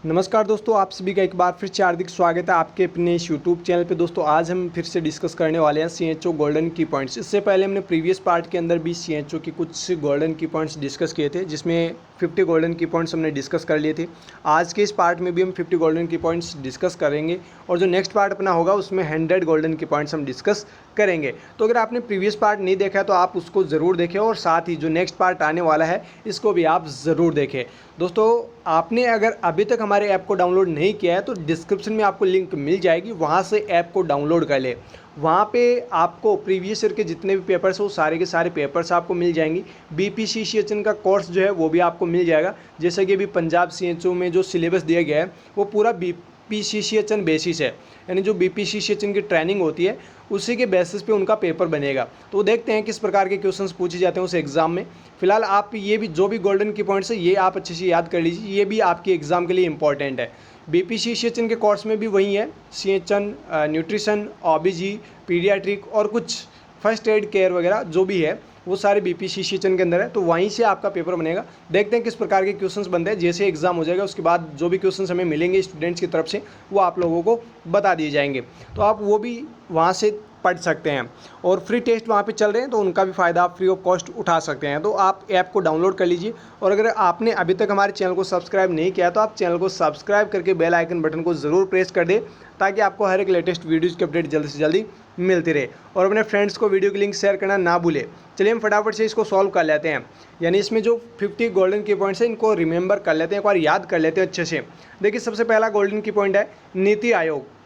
नमस्कार दोस्तों, आप सभी का एक बार फिर से हार्दिक स्वागत है आपके अपने इस यूट्यूब चैनल पे। दोस्तों आज हम फिर से डिस्कस करने वाले हैं सीएचओ गोल्डन की पॉइंट्स। इससे पहले हमने प्रीवियस पार्ट के अंदर भी सीएचओ की कुछ गोल्डन की पॉइंट्स डिस्कस किए थे, जिसमें 50 गोल्डन की पॉइंट्स हमने डिस्कस कर लिए थे। आज के इस पार्ट में भी हम 50 गोल्डन की पॉइंट्स डिस्कस करेंगे और जो नेक्स्ट पार्ट अपना होगा उसमें 100 गोल्डन की पॉइंट्स हम डिस्कस करेंगे। तो अगर आपने प्रीवियस पार्ट नहीं देखा है तो आप उसको ज़रूर देखें और साथ ही जो नेक्स्ट पार्ट आने वाला है इसको भी आप ज़रूर देखें। दोस्तों आपने अगर अभी तक हमारे ऐप को डाउनलोड नहीं किया है तो डिस्क्रिप्शन में आपको लिंक मिल जाएगी, वहाँ से ऐप को डाउनलोड कर ले। वहाँ पे आपको प्रीवियस ईयर के जितने भी पेपर्स हो सारे के सारे पेपर्स आपको मिल जाएंगी। बीपीसीसीएचएन का कोर्स जो है वो भी आपको मिल जाएगा। जैसे कि अभी पंजाब सीएचओ में जो सिलेबस दिया गया है वो पूरा बीपीसीसीएचएन बेसिस है, यानी जो बीपीसीसीएचएन की ट्रेनिंग होती है उसी के बेसिस पे उनका पेपर बनेगा। तो देखते हैं किस प्रकार के क्वेश्चंस पूछे जाते हैं उस एग्ज़ाम में। फिलहाल आप ये भी जो भी गोल्डन की पॉइंट्स है ये आप अच्छे से याद कर लीजिए, ये भी आपके एग्ज़ाम के लिए इंपॉर्टेंट है। बीपीसीसीएचएन के कोर्स में भी वही है, सीएचएन, न्यूट्रिशन, ओबीजी, पीडियाट्रिक और कुछ फर्स्ट एड केयर वगैरह जो भी है वो सारे बीपीसीसीएचएन के अंदर है। तो वहीं से आपका पेपर बनेगा। देखते हैं किस प्रकार के क्वेश्चंस बनते हैं। जैसे एग्जाम हो जाएगा उसके बाद जो भी क्वेश्चंस हमें मिलेंगे स्टूडेंट्स की तरफ से वो आप लोगों को बता दिए जाएंगे, तो आप वो भी वहाँ से पढ़ सकते हैं। और फ्री टेस्ट वहाँ पे चल रहे हैं तो उनका भी फ़ायदा आप फ्री ऑफ कॉस्ट उठा सकते हैं। तो आप ऐप को डाउनलोड कर लीजिए और अगर आपने अभी तक हमारे चैनल को सब्सक्राइब नहीं किया तो आप चैनल को सब्सक्राइब करके बेल आइकन बटन को ज़रूर प्रेस कर दें ताकि आपको हर एक लेटेस्ट वीडियोज़ की अपडेट जल्दी से जल्दी मिलती रहे। और अपने फ्रेंड्स को वीडियो की लिंक शेयर करना ना भूलें। चलिए हम फटाफट से इसको सॉल्व कर लेते हैं, यानी इसमें जो 50 गोल्डन की पॉइंट्स हैं इनको रिमेंबर कर लेते हैं, एक बार याद कर लेते हैं अच्छे से। देखिए सबसे पहला गोल्डन की पॉइंट है नीति आयोग।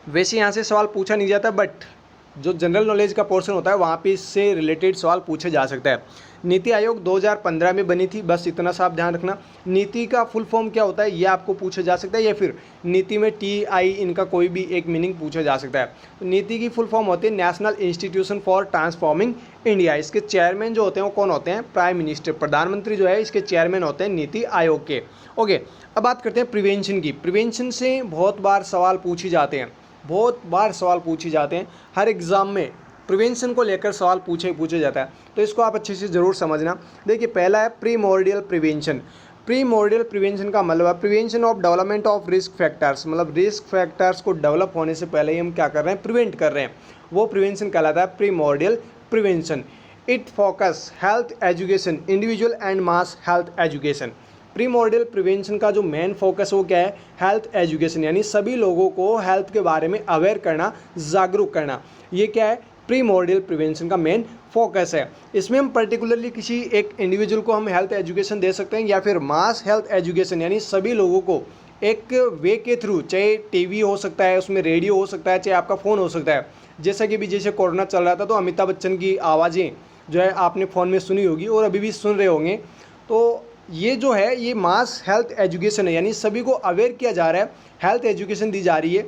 वैसे यहाँ से सवाल पूछा नहीं जाता बट जो जनरल नॉलेज का पोर्शन होता है वहाँ पे इससे रिलेटेड सवाल पूछे जा सकता है। नीति आयोग 2015 में बनी थी, बस इतना सा आप ध्यान रखना। नीति का फुल फॉर्म क्या होता है ये आपको पूछा जा सकता है, या फिर नीति में TI इनका कोई भी एक मीनिंग पूछा जा सकता है। तो नीति की फुल फॉर्म होती है national institution for transforming India. इसके चेयरमैन जो होते हैं वो कौन होते हैं? प्राइम मिनिस्टर, प्रधानमंत्री जो है इसके चेयरमैन होते हैं नीति आयोग के। ओके, अब बात करते हैं प्रिवेंशन की। प्रिवेंशन से बहुत बार सवाल पूछे जाते हैं, बहुत बार सवाल पूछे जाते हैं। हर एग्ज़ाम में प्रिवेंशन को लेकर सवाल पूछे जाता है, तो इसको आप अच्छे से ज़रूर समझना। देखिए पहला है प्रीमोर्डियल प्रिवेंशन। प्रीमोर्डियल प्रिवेंशन का मतलब है prevention of development of risk factors, मतलब रिस्क फैक्टर्स को डेवलप होने से पहले ही हम क्या कर रहे हैं? प्रिवेंट कर रहे हैं, वो प्रिवेंशन कहलाता है primordial prevention. It focus health education, individual and mass health education. Primordial prevention का जो मेन फोकस वो क्या है? हेल्थ एजुकेशन, यानी सभी लोगों को हेल्थ के बारे में अवेयर करना, जागरूक करना। ये क्या है? प्रीमोर्डियल प्रिवेंशन का मेन फोकस है। इसमें हम पर्टिकुलरली किसी एक इंडिविजुअल को हम हेल्थ एजुकेशन दे सकते हैं या फिर मास हेल्थ एजुकेशन, यानी सभी लोगों को एक वे के थ्रू, चाहे टीवी हो सकता है, उसमें रेडियो हो सकता है, चाहे आपका फ़ोन हो सकता है। जैसा कि भी जैसे कोरोना चल रहा था तो अमिताभ बच्चन की आवाज़ें जो है आपने फ़ोन में सुनी होगी और अभी भी सुन रहे होंगे। तो ये जो है ये मास हेल्थ एजुकेशन है, यानी सभी को अवेयर किया जा रहा है, हेल्थ एजुकेशन दी जा रही है,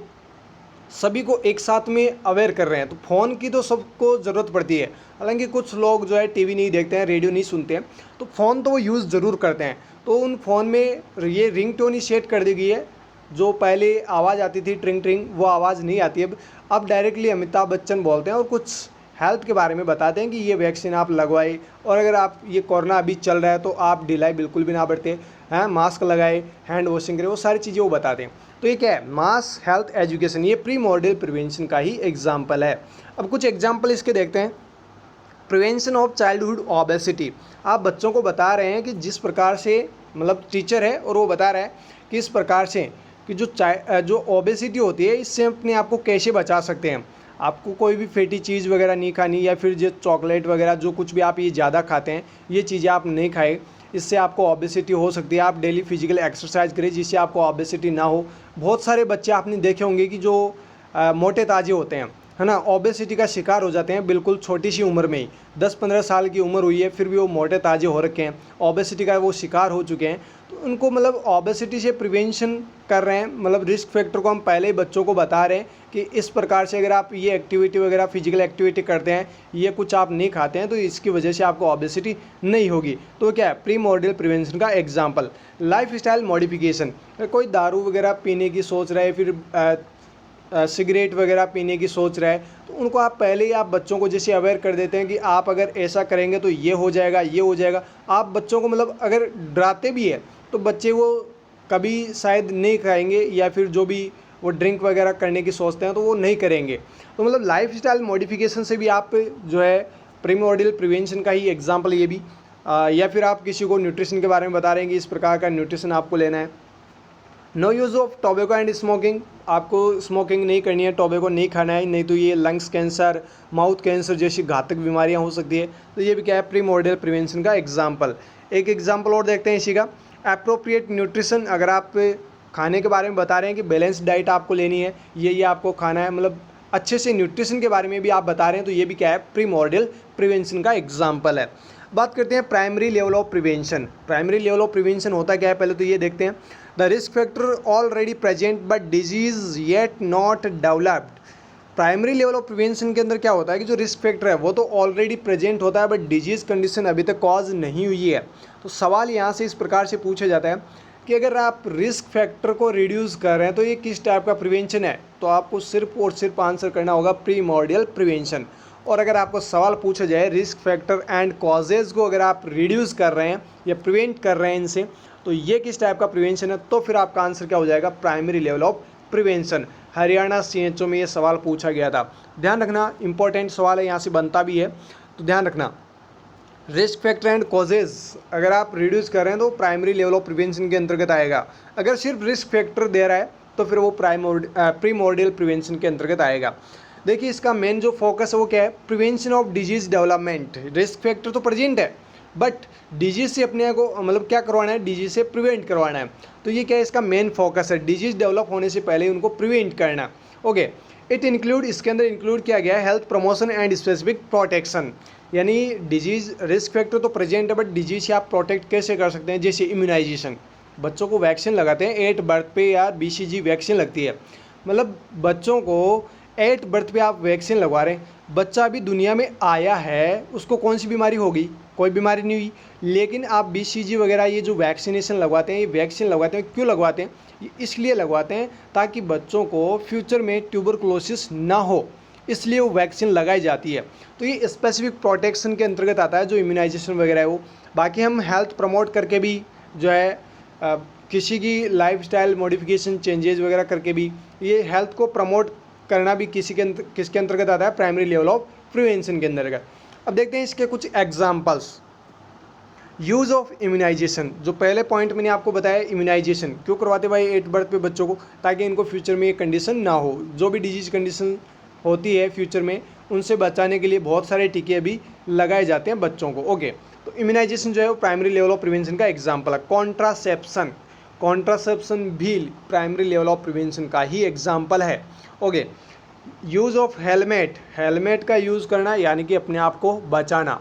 सभी को एक साथ में अवेयर कर रहे हैं। तो फ़ोन की तो सबको ज़रूरत पड़ती है, हालांकि कुछ लोग जो है टीवी नहीं देखते हैं, रेडियो नहीं सुनते हैं, तो फ़ोन तो वो यूज़ ज़रूर करते हैं। तो उन फ़ोन में ये रिंगटोन ही सेट कर दी गई है। जो पहले आवाज़ आती थी ट्रिंग ट्रिंग, वो आवाज़ नहीं आती अब डायरेक्टली अमिताभ बच्चन बोलते हैं और कुछ हेल्थ के बारे में बताते हैं कि ये वैक्सीन आप लगवाए, और अगर आप ये कोरोना अभी चल रहा है तो आप ढिलाई बिल्कुल भी ना बरते हैं, मास्क लगाए, हैंड वॉशिंग करें, वो सारी चीज़ें वो बताते हैं। तो ये क्या है? मास हेल्थ एजुकेशन, ये प्रीमोर्डियल प्रिवेंशन का ही एग्जाम्पल है। अब कुछ एग्जाम्पल इसके देखते हैं। Prevention of childhood obesity. आप बच्चों को बता रहे हैं कि जिस प्रकार से, मतलब टीचर है और वो बता रहा है कि इस प्रकार से कि जो ओबेसिटी होती है इससे अपने आप को कैसे बचा सकते हैं। आपको कोई भी फैटी चीज़ वगैरह नहीं खानी, या फिर जो चॉकलेट वगैरह जो कुछ भी आप ये ज़्यादा खाते हैं ये चीज़ें आप नहीं खाएं, इससे आपको ओबेसिटी हो सकती है। आप डेली फिजिकल एक्सरसाइज करें जिससे आपको ओबेसिटी ना हो। बहुत सारे बच्चे आपने देखे होंगे कि जो मोटे ताजे होते हैं, है ना, ओबेसिटी का शिकार हो जाते हैं बिल्कुल छोटी सी उम्र में ही। 10-15 साल की उम्र हुई है फिर भी वो मोटे ताजे हो रखे हैं, ओबेसिटी का वो शिकार हो चुके हैं। तो उनको मतलब ओबेसिटी से प्रिवेंशन कर रहे हैं, मतलब रिस्क फैक्टर को हम पहले ही बच्चों को बता रहे हैं कि इस प्रकार से अगर आप ये एक्टिविटी वगैरह फिजिकल एक्टिविटी करते हैं, ये कुछ आप नहीं खाते हैं, तो इसकी वजह से आपको ओबेसिटी नहीं होगी। तो क्या है? प्रीमोर्डियल प्रिवेंशन का एग्जाम्पल। लाइफ स्टाइल मॉडिफिकेशन, कोई दारू वगैरह पीने की सोच रहा है, फिर सिगरेट वगैरह पीने की सोच रहा है, तो उनको आप पहले ही आप बच्चों को जैसे अवेयर कर देते हैं कि आप अगर ऐसा करेंगे तो ये हो जाएगा, ये हो जाएगा। आप बच्चों को मतलब अगर डराते भी है तो बच्चे वो कभी शायद नहीं खाएंगे, या फिर जो भी वो ड्रिंक वगैरह करने की सोचते हैं तो वो नहीं करेंगे। तो मतलब लाइफस्टाइल मॉडिफिकेशन से भी आप जो है प्रीमोर्डियल प्रिवेंशन का ही एग्जांपल ये भी, या फिर आप किसी को न्यूट्रिशन के बारे में बता रहे हैं कि इस प्रकार का न्यूट्रिशन आपको लेना है। No use of tobacco and smoking, आपको स्मोकिंग नहीं करनी है, टोबैको नहीं खाना है, नहीं तो ये लंग्स कैंसर, माउथ कैंसर जैसी घातक बीमारियां हो सकती है। तो ये भी क्या है, प्रीमोर्डियल प्रिवेंशन का एग्जांपल। एक एग्जांपल और देखते हैं इसी का, एप्रोप्रिएट न्यूट्रिशन। अगर आप खाने के बारे में बता रहे हैं कि बैलेंस डाइट आपको लेनी है, ये आपको खाना है, मतलब अच्छे से न्यूट्रिशन के बारे में भी आप बता रहे हैं, तो ये भी क्या है, प्रीमोर्डियल प्रिवेंशन का एग्जाम्पल है। बात करते हैं primary level of prevention. Primary level of prevention होता क्या है, पहले तो ये देखते हैं। The risk factor already present but disease yet not developed. Primary level of prevention के अंदर क्या होता है कि जो रिस्क फैक्टर है वो तो ऑलरेडी प्रेजेंट होता है, बट डिजीज़ कंडीशन अभी तक कॉज नहीं हुई है। तो सवाल यहाँ से इस प्रकार से पूछा जाता है कि अगर आप रिस्क फैक्टर को रिड्यूस कर रहे हैं तो ये किस टाइप का प्रिवेंशन है, तो आपको सिर्फ और सिर्फ आंसर करना होगा प्रीमोर्डियल प्रिवेंशन। और अगर आपको सवाल पूछा जाए रिस्क फैक्टर एंड कॉजेज़ को अगर आप रिड्यूस कर रहे हैं या प्रिवेंट कर रहे हैं इनसे, तो ये किस टाइप का प्रिवेंशन है, तो फिर आपका आंसर क्या हो जाएगा, primary level of prevention. Haryana CHO में ये सवाल पूछा गया था, ध्यान रखना, इंपॉर्टेंट सवाल है, यहाँ से बनता भी है, तो ध्यान रखना। रिस्क फैक्टर एंड कॉजेज अगर आप रिड्यूस कर रहे हैं तो प्राइमरी लेवल ऑफ प्रिवेंशन के अंतर्गत आएगा। अगर सिर्फ रिस्क फैक्टर दे रहा है तो फिर वो प्रीमोर्डियल प्रिवेंशन के अंतर्गत आएगा। देखिए इसका मेन जो फोकस है वो क्या है, prevention of disease development. Risk factor तो प्रेजेंट है बट डिजीज से अपने को मतलब क्या करवाना है, डिजीज से प्रिवेंट करवाना है। तो ये क्या है, इसका मेन फोकस है, डिजीज डेवलप होने से पहले उनको प्रिवेंट करना। ओके, इट इंक्लूड, इसके अंदर इंक्लूड किया गया है health promotion and specific protection. यानी डिजीज रिस्क फैक्टर तो प्रेजेंट है बट डिजीज से आप प्रोटेक्ट कैसे कर सकते हैं, जैसे इम्यूनाइजेशन। बच्चों को वैक्सीन लगाते हैं 8 बर्थ पे या BCG वैक्सीन लगती है, मतलब बच्चों को 8 बर्थ पे आप वैक्सीन लगवा रहे हैं। बच्चा अभी दुनिया में आया है, उसको कौन सी बीमारी होगी, कोई बीमारी नहीं हुई, लेकिन आप BCG वगैरह ये जो वैक्सीनेशन लगवाते हैं, ये वैक्सीन लगवाते हैं, क्यों लगवाते हैं, ये इसलिए लगवाते हैं ताकि बच्चों को फ्यूचर में ट्यूबरकुलोसिस ना हो, इसलिए वो वैक्सीन लगाई जाती है। तो ये स्पेसिफिक प्रोटेक्शन के अंतर्गत आता है जो इम्यूनाइजेशन वगैरह है वो। बाकी हम हेल्थ प्रमोट करके भी जो है किसी की लाइफस्टाइल मॉडिफिकेशन चेंजेस वगैरह करके भी ये हेल्थ को प्रमोट करना भी किसके अंतर्गत आता है, प्राइमरी लेवल ऑफ प्रिवेंशन के अंतर्गत। अब देखते हैं इसके कुछ एग्जाम्पल्स। यूज़ ऑफ इम्यूनाइजेशन, जो पहले पॉइंट मैंने आपको बताया, इम्यूनाइजेशन क्यों करवाते भाई 8 बर्थ पे बच्चों को, ताकि इनको फ्यूचर में ये कंडीशन ना हो, जो भी डिजीज कंडीशन होती है फ्यूचर में उनसे बचाने के लिए बहुत सारे टीके अभी लगाए जाते हैं बच्चों को। ओके, तो इम्यूनाइजेशन जो है वो प्राइमरी लेवल ऑफ प्रिवेंशन का एग्जाम्पल है। कॉन्ट्रासेप्शन, कॉन्ट्रासेप्शन भी प्राइमरी लेवल ऑफ प्रिवेंशन का ही एग्जाम्पल है। Okay, use of helmet, helmet का यूज़ करना यानी कि अपने आप को बचाना।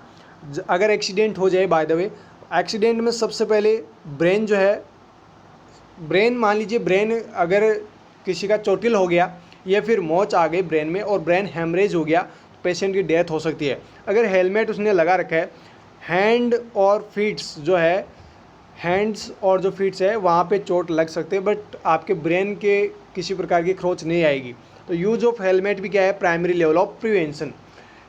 अगर एक्सीडेंट हो जाए, बाय द वे एक्सीडेंट में सबसे पहले ब्रेन जो है, ब्रेन मान लीजिए ब्रेन अगर किसी का चोटिल हो गया या फिर मोच आ गई ब्रेन में और ब्रेन हेमरेज हो गया, पेशेंट की डेथ हो सकती है। अगर हेलमेट उसने लगा रखा है, हैंड और फीट्स जो है, हैंड्स और जो फीट्स है वहाँ पे चोट लग सकते हैं बट आपके ब्रेन के किसी प्रकार की खरोच नहीं आएगी। तो यूज़ ऑफ हेलमेट भी क्या है, primary level of prevention.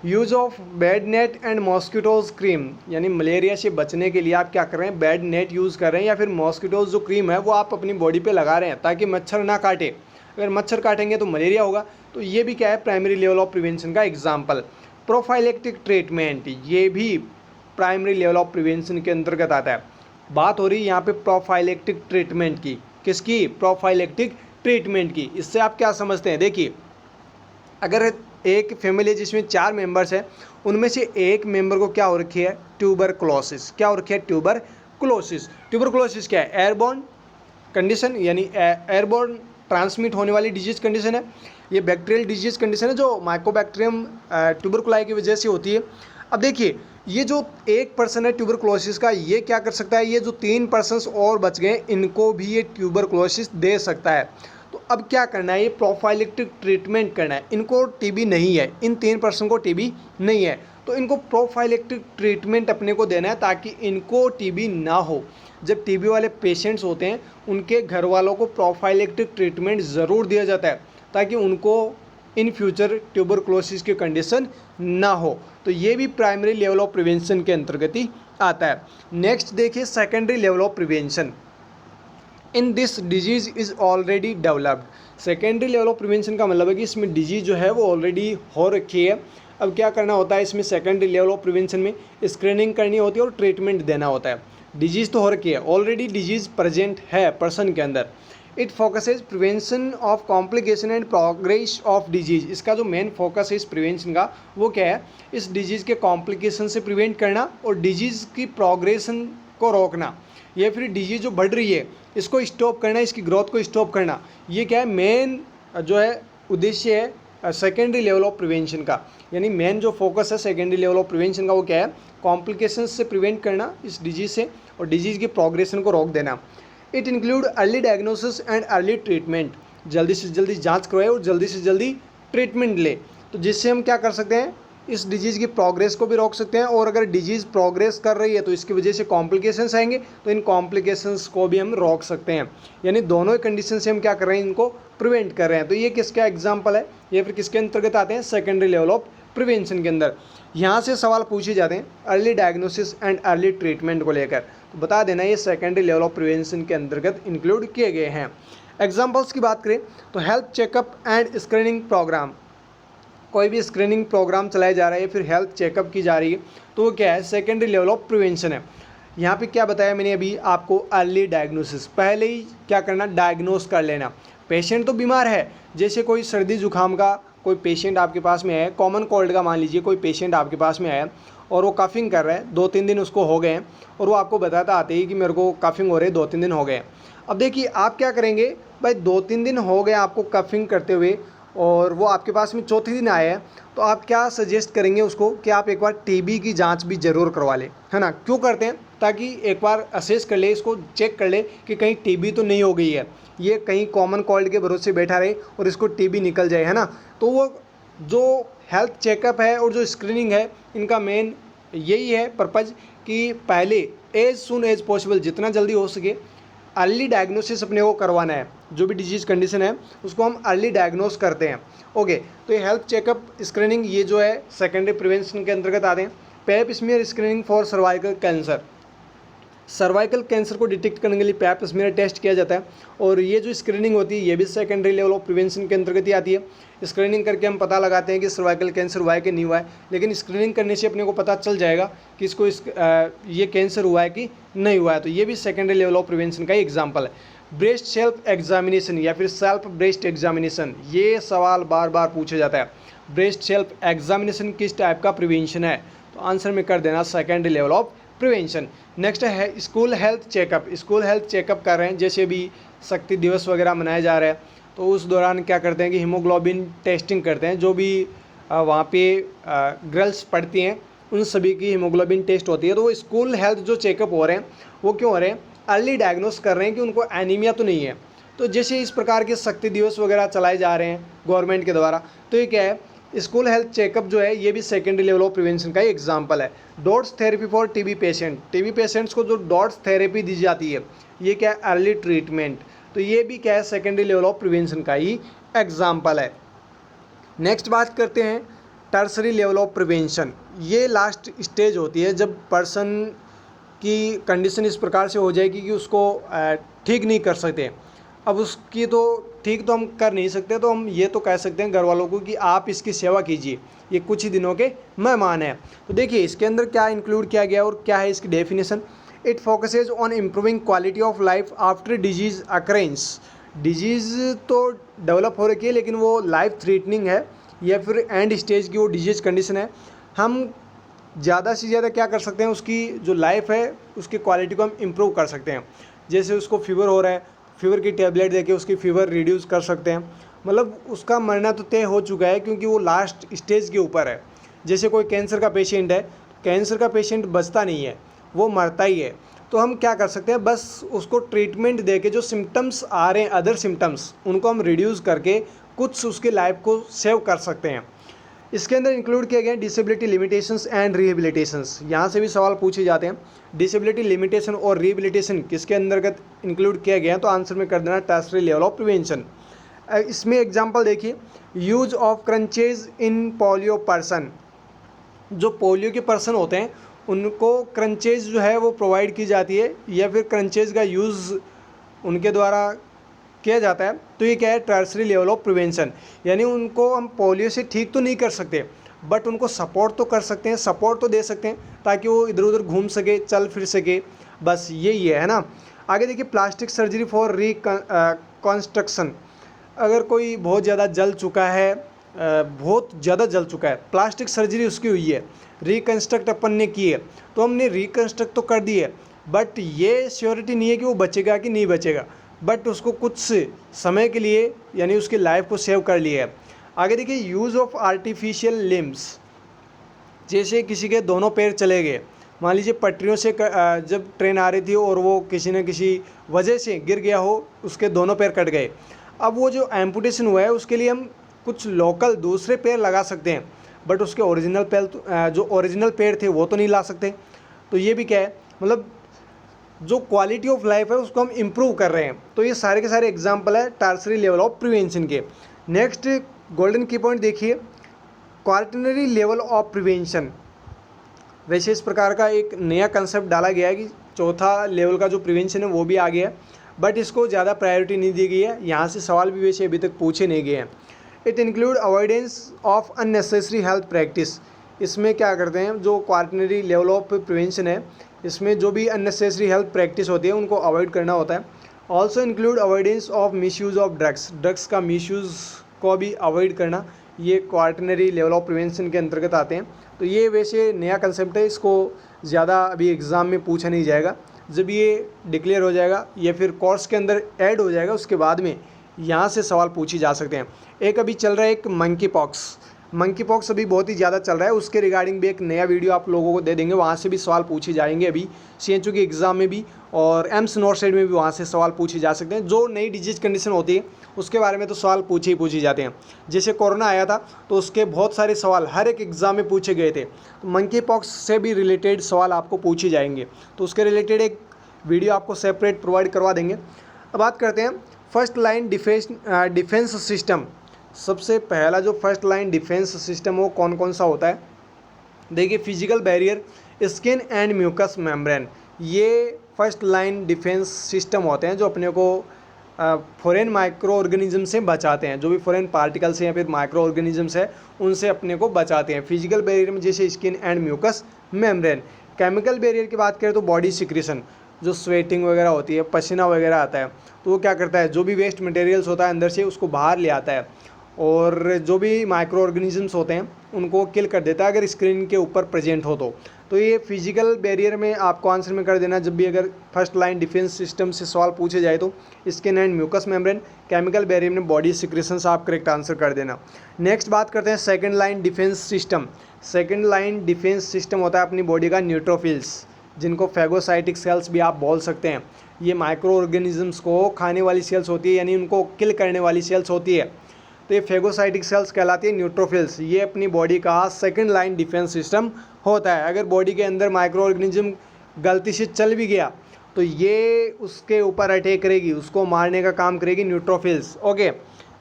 Use of bed net and mosquitoes cream, यानी मलेरिया से बचने के लिए आप क्या कर रहे हैं, बेड नेट यूज़ कर रहे हैं या फिर मॉस्किटोज जो क्रीम है वो आप अपनी बॉडी पे लगा रहे हैं ताकि मच्छर ना काटे। अगर मच्छर काटेंगे तो मलेरिया होगा। तो ये भी क्या है, प्राइमरी लेवल ऑफ प्रिवेंशन का एग्जाम्पल। प्रोफाइलेक्टिक ट्रीटमेंट, ये भी प्राइमरी लेवल ऑफ प्रिवेंशन के अंतर्गत आता है। बात हो रही है यहाँ पे प्रोफाइलेक्टिक ट्रीटमेंट की, किसकी, प्रोफाइलेक्टिक ट्रीटमेंट की। इससे आप क्या समझते हैं, देखिए अगर एक फैमिली जिसमें 4 मेंबर्स हैं, उनमें से एक मेंबर को क्या हो रखी है, ट्यूबरकुलोसिस। क्या हो रखी है, ट्यूबरकुलोसिस। ट्यूबरकुलोसिस क्या है, एयरबॉर्न कंडीशन, यानी एयरबॉर्न ट्रांसमिट होने वाली डिजीज कंडीशन है। ये बैक्टीरियल डिजीज कंडीशन है जो माइकोबैक्टीरियम ट्यूबरकुलाई की वजह से होती है। अब देखिए ये जो एक पर्सन है ट्यूबरकुलोसिस का, ये क्या कर सकता है, ये जो 3 पर्सन्स और बच गए इनको भी ये ट्यूबरकुलोसिस दे सकता है। तो अब क्या करना है, ये प्रोफाइलेक्टिक ट्रीटमेंट करना है। इनको टीबी नहीं है, इन 3 पर्सन को टीबी नहीं है, तो इनको प्रोफाइलेक्टिक ट्रीटमेंट अपने को देना है ताकि इनको टीबी ना हो। जब टीबी वाले पेशेंट्स होते हैं उनके घर वालों को प्रोफाइलेक्टिक ट्रीटमेंट ज़रूर दिया जाता है ताकि उनको इन फ्यूचर ट्यूबरकुलोसिस की कंडीशन ना हो। तो ये भी प्राइमरी लेवल ऑफ प्रिवेंशन के अंतर्गत ही आता है। नेक्स्ट देखिए secondary level of prevention. In this disease is already developed. Secondary level of prevention का मतलब है कि इसमें डिजीज़ जो है वो ऑलरेडी हो रखी है। अब क्या करना होता है इसमें सेकेंडरी लेवल ऑफ प्रिवेंशन में, स्क्रीनिंग करनी होती है और ट्रीटमेंट देना होता है। डिजीज़ तो हो रखी है, ऑलरेडी डिजीज़ प्रेजेंट है पर्सन के अंदर। It focuses prevention of complication and progress of disease. इसका जो मेन फोकस है इस प्रिवेंशन का वो क्या है, इस डिजीज़ के कॉम्प्लिकेशन से प्रिवेंट करना और डिजीज़ की प्रोग्रेशन को रोकना, या फिर डिजीज़ जो बढ़ रही है इसको स्टॉप करना, इसकी ग्रोथ को स्टॉप करना। ये क्या है, मेन जो है उद्देश्य है सेकेंडरी लेवल ऑफ प्रिवेंशन का। यानी मेन जो फोकस है सेकेंडरी लेवल ऑफ प्रिवेंशन का वो क्या है, कॉम्प्लिकेशन से प्रिवेंट करना इस डिजीज़ से और डिजीज़ की प्रोग्रेशन को रोक देना। It include early diagnosis and early treatment. जल्दी से जल्दी जांच करवाए और जल्दी से जल्दी ट्रीटमेंट ले, तो जिससे हम क्या कर सकते हैं, इस डिजीज़ की प्रोग्रेस को भी रोक सकते हैं। और अगर डिजीज़ प्रोग्रेस कर रही है तो इसकी वजह से कॉम्प्लिकेशंस आएंगे, तो इन कॉम्प्लिकेशंस को भी हम रोक सकते हैं। यानी दोनों ही कंडीशन से हम क्या कर रहे हैं, इनको प्रिवेंट कर रहे हैं। तो ये किसका एग्जाम्पल है, ये फिर किसके अंतर्गत आते हैं, सेकेंडरी लेवल ऑफ प्रिवेंशन के अंदर। यहाँ से सवाल पूछे जाते हैं early diagnosis and early treatment को लेकर, तो बता देना ये सेकेंडरी लेवल ऑफ प्रिवेंशन के अंतर्गत इंक्लूड किए गए हैं। एग्जाम्पल्स की बात करें तो health checkup and screening program. कोई भी स्क्रीनिंग प्रोग्राम चलाया जा रहा है, फिर हेल्थ चेकअप की जा रही है, तो वो क्या है, सेकेंडरी लेवल ऑफ प्रिवेंशन है। यहाँ पे क्या बताया मैंने अभी आपको, अर्ली डायग्नोसिस, पहले ही क्या करना, डायग्नोस कर लेना। पेशेंट तो बीमार है, जैसे कोई सर्दी जुकाम का कोई पेशेंट आपके पास में है, कॉमन कोल्ड का मान लीजिए कोई पेशेंट आपके पास में आया और वो कफिंग कर रहा है, 2-3 दिन उसको हो गए हैं और वो आपको बताता आते ही कि मेरे को कफिंग हो रही है, 2-3 दिन हो गए हैं। अब देखिए आप क्या करेंगे भाई, 2-3 दिन हो गए आपको कफिंग करते हुए और वो आपके पास में चौथे दिन आया है, तो आप क्या सजेस्ट करेंगे उसको कि आप एक बार टीबी की जांच भी ज़रूर करवा लें, है ना। क्यों करते हैं, ताकि एक बार असेस कर ले, इसको चेक कर ले कि कहीं टीबी तो नहीं हो गई है, ये कहीं कॉमन कोल्ड के भरोसे बैठा रहे और इसको टीबी निकल जाए, है ना। तो वो जो हेल्थ चेकअप है और जो स्क्रीनिंग है, इनका मेन यही है पर्पज़ कि पहले एज सुन एज पॉसिबल, जितना जल्दी हो सके अर्ली डायग्नोसिस अपने को करवाना है। जो भी डिजीज़ कंडीशन है उसको हम अर्ली डायग्नोस करते हैं। ओके, तो ये हेल्थ चेकअप स्क्रीनिंग ये जो है सेकेंडरी प्रिवेंशन के अंतर्गत आते हैं। Pap smear screening for cervical cancer, cervical cancer को डिटेक्ट करने के लिए पैप स्मीयर टेस्ट किया जाता है और ये जो स्क्रीनिंग होती है ये भी सेकेंडरी लेवल ऑफ प्रिवेंशन के अंतर्गत ही आती है। स्क्रीनिंग करके हम पता लगाते हैं कि सर्वाइकल कैंसर हुआ है कि नहीं हुआ है, लेकिन स्क्रीनिंग करने से अपने को पता चल जाएगा कि इसको ये कैंसर हुआ है कि नहीं हुआ है, तो ये भी सेकेंडरी लेवल ऑफ प्रिवेंशन का ही एग्जाम्पल है। ब्रेस्ट सेल्फ एग्जामिनेशन या फिर सेल्फ ब्रेस्ट एग्जामिनेशन, ये सवाल बार बार पूछा जाता है। ब्रेस्ट सेल्फ एग्जामिनेशन किस टाइप का प्रिवेंशन है, तो आंसर में कर देना secondary level of prevention. Next है school health checkup. School health checkup कर रहे हैं, जैसे भी शक्ति दिवस वगैरह मनाया जा रहा है, तो उस दौरान क्या करते हैं कि हीमोग्लोबिन टेस्टिंग करते हैं। जो भी वहाँ पे गर्ल्स पढ़ती हैं उन सभी की हीमोग्लोबिन टेस्ट होती है। तो वो स्कूल हेल्थ जो चेकअप हो रहे हैं वो क्यों हो रहे हैं, अर्ली डायग्नोस कर रहे हैं कि उनको एनीमिया तो नहीं है। तो जैसे इस प्रकार के शक्ति दिवस वगैरह चलाए जा रहे हैं गवर्नमेंट के द्वारा, तो ये क्या है, स्कूल हेल्थ चेकअप जो है ये भी सेकेंडरी लेवल ऑफ प्रिवेंशन का ही एग्जाम्पल है। Dots therapy for TB patient, TB patients को जो डॉट्स थेरेपी दी जाती है ये क्या है, अर्ली ट्रीटमेंट, तो ये भी क्या है, सेकेंडरी लेवल ऑफ प्रिवेंशन का ही एग्जाम्पल है। नेक्स्ट बात करते हैं टर्सरी लेवल ऑफ प्रिवेंशन। ये लास्ट स्टेज होती है जब पर्सन की कंडीशन इस प्रकार से हो जाएगी कि उसको ठीक नहीं कर सकते। अब उसकी तो ठीक तो हम कर नहीं सकते, तो हम ये तो कह सकते हैं घर वालों को कि आप इसकी सेवा कीजिए, ये कुछ ही दिनों के मेहमान हैं। तो देखिए इसके अंदर क्या इंक्लूड किया गया और क्या है इसकी definition. It focuses on improving quality of life after disease occurrence. Disease तो डेवलप हो रखी है लेकिन वो लाइफ थ्रेटनिंग है या फिर एंड स्टेज की वो डिजीज़ कंडीशन है। हम ज़्यादा से ज़्यादा क्या कर सकते हैं, उसकी जो लाइफ है उसकी क्वालिटी को हम इम्प्रूव कर सकते हैं। जैसे उसको फीवर हो रहा है, फीवर की टैबलेट देके उसकी फीवर रिड्यूस कर सकते हैं। मतलब उसका मरना तो तय हो चुका है क्योंकि वो लास्ट स्टेज के ऊपर है। जैसे कोई कैंसर का पेशेंट है, कैंसर का पेशेंट बचता नहीं है, वो मरता ही है। तो हम क्या कर सकते हैं, बस उसको ट्रीटमेंट देके जो सिम्टम्स आ रहे हैं, अदर सिम्टम्स, उनको हम रिड्यूस करके कुछ उसके लाइफ को सेव कर सकते हैं। इसके अंदर इंक्लूड किए गए डिसेबिलिटी लिमिटेशंस एंड रिहेबिलिटेशंस। यहाँ से भी सवाल पूछे जाते हैं, डिसेबिलिटी लिमिटेशन और रिहेबिलिटेशन किसके अंतर्गत इंक्लूड किया गया है, तो आंसर में कर देना टर्सरी लेवल ऑफ प्रिवेंशन। इसमें एग्जांपल देखिए, use of crunches in polio person. जो पोलियो के पर्सन होते हैं उनको क्रंचेज जो है वो प्रोवाइड की जाती है या फिर क्रंचेज का यूज़ उनके द्वारा किया जाता है। तो ये क्या है, टर्सरी लेवल ऑफ प्रिवेंशन, यानी उनको हम पोलियो से ठीक तो नहीं कर सकते बट उनको सपोर्ट तो कर सकते हैं, सपोर्ट तो दे सकते हैं ताकि वो इधर उधर घूम सके, चल फिर सके, बस यही है ना। आगे देखिए, प्लास्टिक सर्जरी फॉर रिकंस्ट्रक्शन। अगर कोई बहुत ज़्यादा जल चुका है, बहुत ज़्यादा जल चुका है, प्लास्टिक सर्जरी उसकी हुई है, रिकंस्ट्रक्ट अपन ने की है, तो हमने रिकंस्ट्रक्ट तो कर दी है बट ये श्योरिटी नहीं है कि वो बचेगा कि नहीं बचेगा, बट उसको कुछ समय के लिए यानी उसकी लाइफ को सेव कर लिया है। आगे देखिए, यूज़ ऑफ आर्टिफिशियल लिम्स। जैसे किसी के दोनों पैर चले गए, मान लीजिए पटरियों से जब ट्रेन आ रही थी और वो किसी न किसी वजह से गिर गया हो, उसके दोनों पैर कट गए, अब वो जो एम्पुटेशन हुआ है उसके लिए हम कुछ लोकल दूसरे पैर लगा सकते हैं बट उसके ओरिजिनल पैर जो ओरिजिनल पैर थे वो तो नहीं ला सकते। तो ये भी क्या है, मतलब जो क्वालिटी ऑफ लाइफ है उसको हम इम्प्रूव कर रहे हैं। तो ये सारे के सारे एग्जाम्पल है टर्सरी लेवल ऑफ प्रिवेंशन के। नेक्स्ट गोल्डन की पॉइंट देखिए, क्वार्टनरी लेवल ऑफ प्रिवेंशन। वैसे इस प्रकार का एक नया कंसेप्ट डाला गया है कि चौथा लेवल का जो प्रिवेंशन है वो भी आ गया है बट इसको ज़्यादा प्रायोरिटी नहीं दी गई है, यहाँ से सवाल भी वैसे अभी तक पूछे नहीं गए हैं। It include avoidance of unnecessary health practice. इसमें क्या करते हैं, जो क्वार्टनरी लेवल ऑफ प्रिवेंशन है इसमें जो भी अननेसेसरी हेल्थ प्रैक्टिस होती है उनको अवॉइड करना होता है। Also include avoidance of misuse of drugs. Drugs का मिसयूज़ को भी अवॉइड करना, ये क्वार्टनरी लेवल ऑफ प्रिवेंशन के अंतर्गत आते हैं। तो ये वैसे नया कंसेप्ट है, इसको ज़्यादा अभी एग्ज़ाम में पूछा नहीं जाएगा। जब ये डिक्लेयर हो जाएगा या फिर कोर्स के अंदर ऐड हो जाएगा उसके बाद में यहाँ से सवाल पूछे जा सकते हैं। एक अभी चल रहा है एक मंकी पॉक्स अभी बहुत ही ज़्यादा चल रहा है, उसके रिगार्डिंग भी एक नया वीडियो आप लोगों को दे देंगे, वहाँ से भी सवाल पूछे जाएंगे अभी सीएचओ के एग्ज़ाम में भी, और एम्स नॉर्थ साइड में भी वहाँ से सवाल पूछे जा सकते हैं। जो नई डिजीज कंडीशन होती है उसके बारे में तो सवाल पूछे जाते हैं। जैसे कोरोना आया था तो उसके बहुत सारे सवाल हर एक एग्ज़ाम में पूछे गए थे, तो मंकी पॉक्स से भी रिलेटेड सवाल आपको पूछे जाएंगे, तो उसके रिलेटेड एक वीडियो आपको सेपरेट प्रोवाइड करवा देंगे। अब बात करते हैं फर्स्ट लाइन डिफेंस सिस्टम। सबसे पहला जो फर्स्ट लाइन डिफेंस सिस्टम वो कौन कौन सा होता है, देखिए, physical barrier, skin and mucous membrane, ये फर्स्ट लाइन डिफेंस सिस्टम होते हैं जो अपने को फॉरेन माइक्रो ऑर्गेनिज्म से बचाते हैं। जो भी फॉरेन पार्टिकल्स हैं या फिर माइक्रो ऑर्गेनिजम्स है उनसे अपने को बचाते हैं। फिजिकल बैरियर में जैसे skin and mucous membrane. Chemical barrier की बात करें तो बॉडी सिक्रीशन, जो स्वेटिंग वगैरह होती है, पसीना वगैरह आता है, तो वो क्या करता है, जो भी वेस्ट मटेरियल्स होता है अंदर से उसको बाहर ले आता है और जो भी माइक्रो ऑर्गेनिजम्स होते हैं उनको किल कर देता है अगर स्क्रीन के ऊपर प्रेजेंट हो तो ये फिजिकल बैरियर में आपको आंसर में कर देना जब भी अगर फर्स्ट लाइन डिफेंस सिस्टम से सवाल पूछे जाए तो skin and mucous membrane. Chemical barrier में बॉडी सिक्रेशंस आप करेक्ट आंसर कर देना। नेक्स्ट बात करते हैं second line defence system. Second line defence system होता है अपनी बॉडी का न्यूट्रोफिल्स, जिनको फैगोसाइटिक सेल्स भी आप बोल सकते हैं। ये माइक्रो ऑर्गेनिजम्स को खाने वाली सेल्स होती है, यानी उनको किल करने वाली सेल्स होती है, तो ये फैगोसाइटिक सेल्स कहलाती है न्यूट्रोफिल्स। ये अपनी बॉडी का सेकंड लाइन डिफेंस सिस्टम होता है। अगर बॉडी के अंदर माइक्रो ऑर्गेनिज्म गलती से चल भी गया तो ये उसके ऊपर अटैक करेगी, उसको मारने का काम करेगी न्यूट्रोफिल्स। ओके,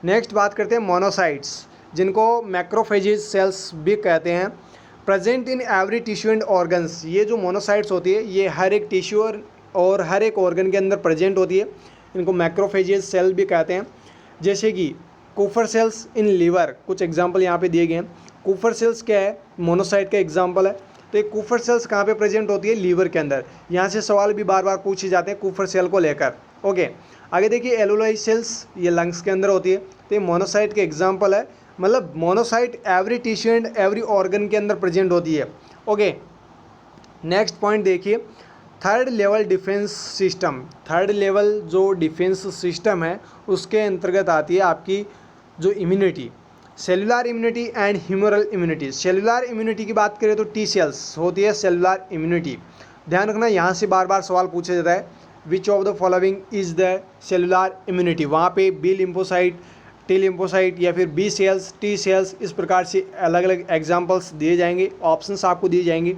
नेक्स्ट बात करते हैं मोनोसाइट्स, जिनको मैक्रोफेजेज सेल्स भी कहते हैं। Present in every tissue and organs, ये जो मोनोसाइट्स होती है ये हर एक टिश्यू और हर एक ऑर्गन के अंदर प्रेजेंट होती है। इनको मैक्रोफेजेज सेल भी कहते हैं। जैसे कि कूफर सेल्स इन लीवर, कुछ एग्जांपल यहाँ पे दिए गए हैं। कूफर सेल्स क्या है, मोनोसाइट का एग्जांपल है। तो ये कूफर सेल्स कहाँ पे प्रेजेंट होती है, लीवर के अंदर। यहाँ से सवाल भी बार बार पूछे जाते हैं कूफर सेल को लेकर। ओके, आगे देखिए एलोलाई सेल्स, ये लंग्स के अंदर होती है, तो ये मोनोसाइट के एग्जाम्पल है। मतलब monocyte every tissue and every organ के अंदर प्रेजेंट होती है। ओके, नेक्स्ट पॉइंट देखिए, third level defence system. Third level जो डिफेंस सिस्टम है उसके अंतर्गत आती है आपकी जो immunity, cellular immunity and humoral immunity. Cellular immunity की बात करें तो टी सेल्स होती है सेलुलर इम्यूनिटी। ध्यान रखना, यहाँ से बार बार सवाल पूछा जाता है which of the following is the cellular immunity. वहाँ पे बी लिम्फोसाइट, टी लिम्फोसाइट या फिर बी सेल्स, टी सेल्स, इस प्रकार से अलग अलग एग्जाम्पल्स दिए जाएंगे, ऑप्शंस आपको दिए जाएंगे,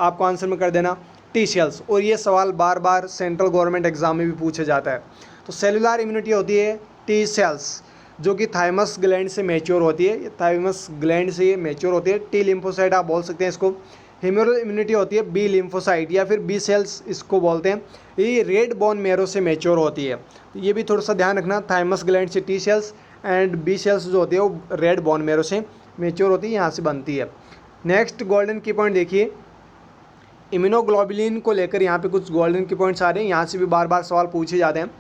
आपको आंसर में कर देना टी सेल्स। और ये सवाल बार बार सेंट्रल गवर्नमेंट एग्जाम में भी पूछा जाता है। तो सेलुलर इम्यूनिटी होती है टी सेल्स, जो कि थाइमस ग्लैंड से मैच्योर होती है। थाइमस ग्लैंड से ये मैच्योर होती है। टी लिम्फोसाइट आप बोल सकते हैं इसको, ह्यूमरल इम्यूनिटी होती है बी लिम्फोसाइट या फिर बी सेल्स इसको बोलते हैं, ये रेड बोन मैरो से मैच्योर होती है। ये भी थोड़ा सा ध्यान रखना, थाइमस ग्लैंड से T cells and B cells जो होती है वो रेड बोन मैरो से मैच्योर होती है, यहाँ से बनती है। नेक्स्ट गोल्डन की पॉइंट देखिए, इम्यूनोग्लोबुलिन को लेकर यहाँ पे कुछ गोल्डन की पॉइंट्स आ रहे हैं, यहाँ से भी बार बार सवाल पूछे जाते हैं।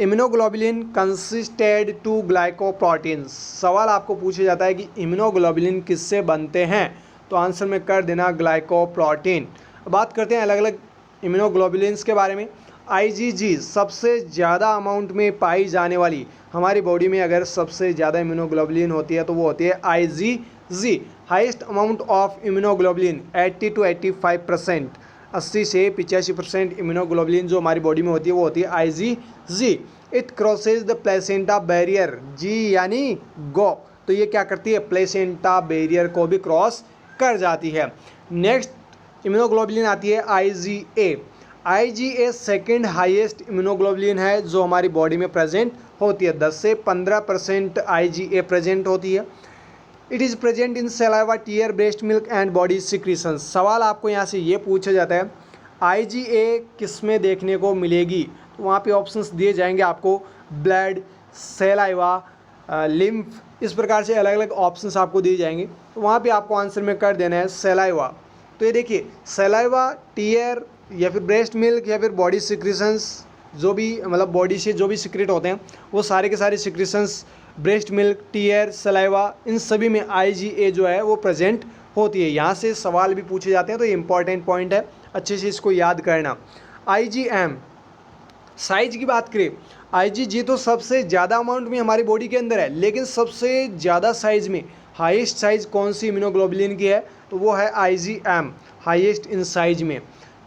इम्यूनोग्लोबुलिन कंसिस्टेड टू ग्लाइकोप्रोटीन्स, सवाल आपको पूछा जाता है कि इम्यूनोग्लोबुलिन किससे बनते हैं, तो आंसर में कर देना ग्लाइकोप्रोटीन। बात करते हैं अलग अलग इम्यूनोग्लोबुलिन्स के बारे में। आईजीजी सबसे ज़्यादा अमाउंट में पाई जाने वाली, हमारी बॉडी में अगर सबसे ज़्यादा इम्यूनोग्लोबुलिन होती है तो वो होती है IgG. Highest amount of immunoglobulin 80 to 85%, 80 से 85% इम्यूनोग्लोबुलिन जो हमारी बॉडी में होती है वो होती है IgG. It crosses the placenta barrier, G यानी गो, तो ये क्या करती है, प्लेसेंटा बैरियर को भी क्रॉस कर जाती है। नेक्स्ट इम्यूनोग्लोबुलिन आती है IgA. IgA second highest immunoglobulin है जो हमारी बॉडी में प्रेजेंट होती है, 10 से 15% आईजीए प्रेजेंट होती है। It is present in saliva, tear, breast milk and body secretions. सवाल आपको यहाँ से ये पूछा जाता है आईजीए किस में देखने को मिलेगी, तो वहाँ पे ऑप्शंस दिए जाएंगे आपको, ब्लड, सलाइवा, लिम्फ, इस प्रकार से अलग अलग ऑप्शंस आपको दिए जाएंगे, तो वहाँ पे आपको आंसर में कर देना है सलाइवा। तो ये देखिए सलाइवा, टीयर या फिर ब्रेस्ट मिल्क या फिर बॉडी सिक्रीशंस, जो भी मतलब बॉडी से जो भी सिक्रेट होते हैं वो सारे के सारे secretions, breast milk, tear, saliva, इन सभी में आईजीए जो है वो प्रेजेंट होती है। यहाँ से सवाल भी पूछे जाते हैं, तो ये इंपॉर्टेंट पॉइंट है, अच्छे से इसको याद करना। आईजीएम साइज की बात करें, आईजीजी तो सबसे ज़्यादा अमाउंट में हमारी बॉडी के अंदर है, लेकिन सबसे ज़्यादा साइज में हाईएस्ट साइज कौन सी इम्यूनोग्लोबुलिन की है, तो वो है आईजीएम, हाईएस्ट इन साइज में।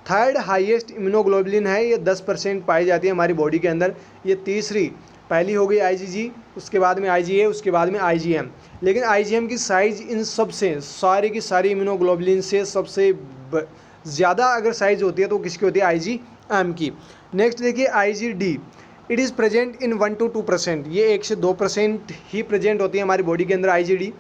थर्ड हाईएस्ट इम्यूनोग्लोबुलिन है, ये 10% पाई जाती है हमारी बॉडी के अंदर। ये तीसरी, पहली हो गई आईजीजी, उसके बाद में आईजीए, उसके बाद में आईजीएम। लेकिन आईजीएम की साइज़ इन सब से, सारी की सारी इम्यूनोग्लोबुलिन से सबसे ज़्यादा अगर साइज़ होती है तो किसकी होती है, आईजीएम की। नेक्स्ट देखिए IgD, it is present in 1 to 2%, ये 1 से 2% ही प्रेजेंट होती है हमारी बॉडी के अंदर IgD.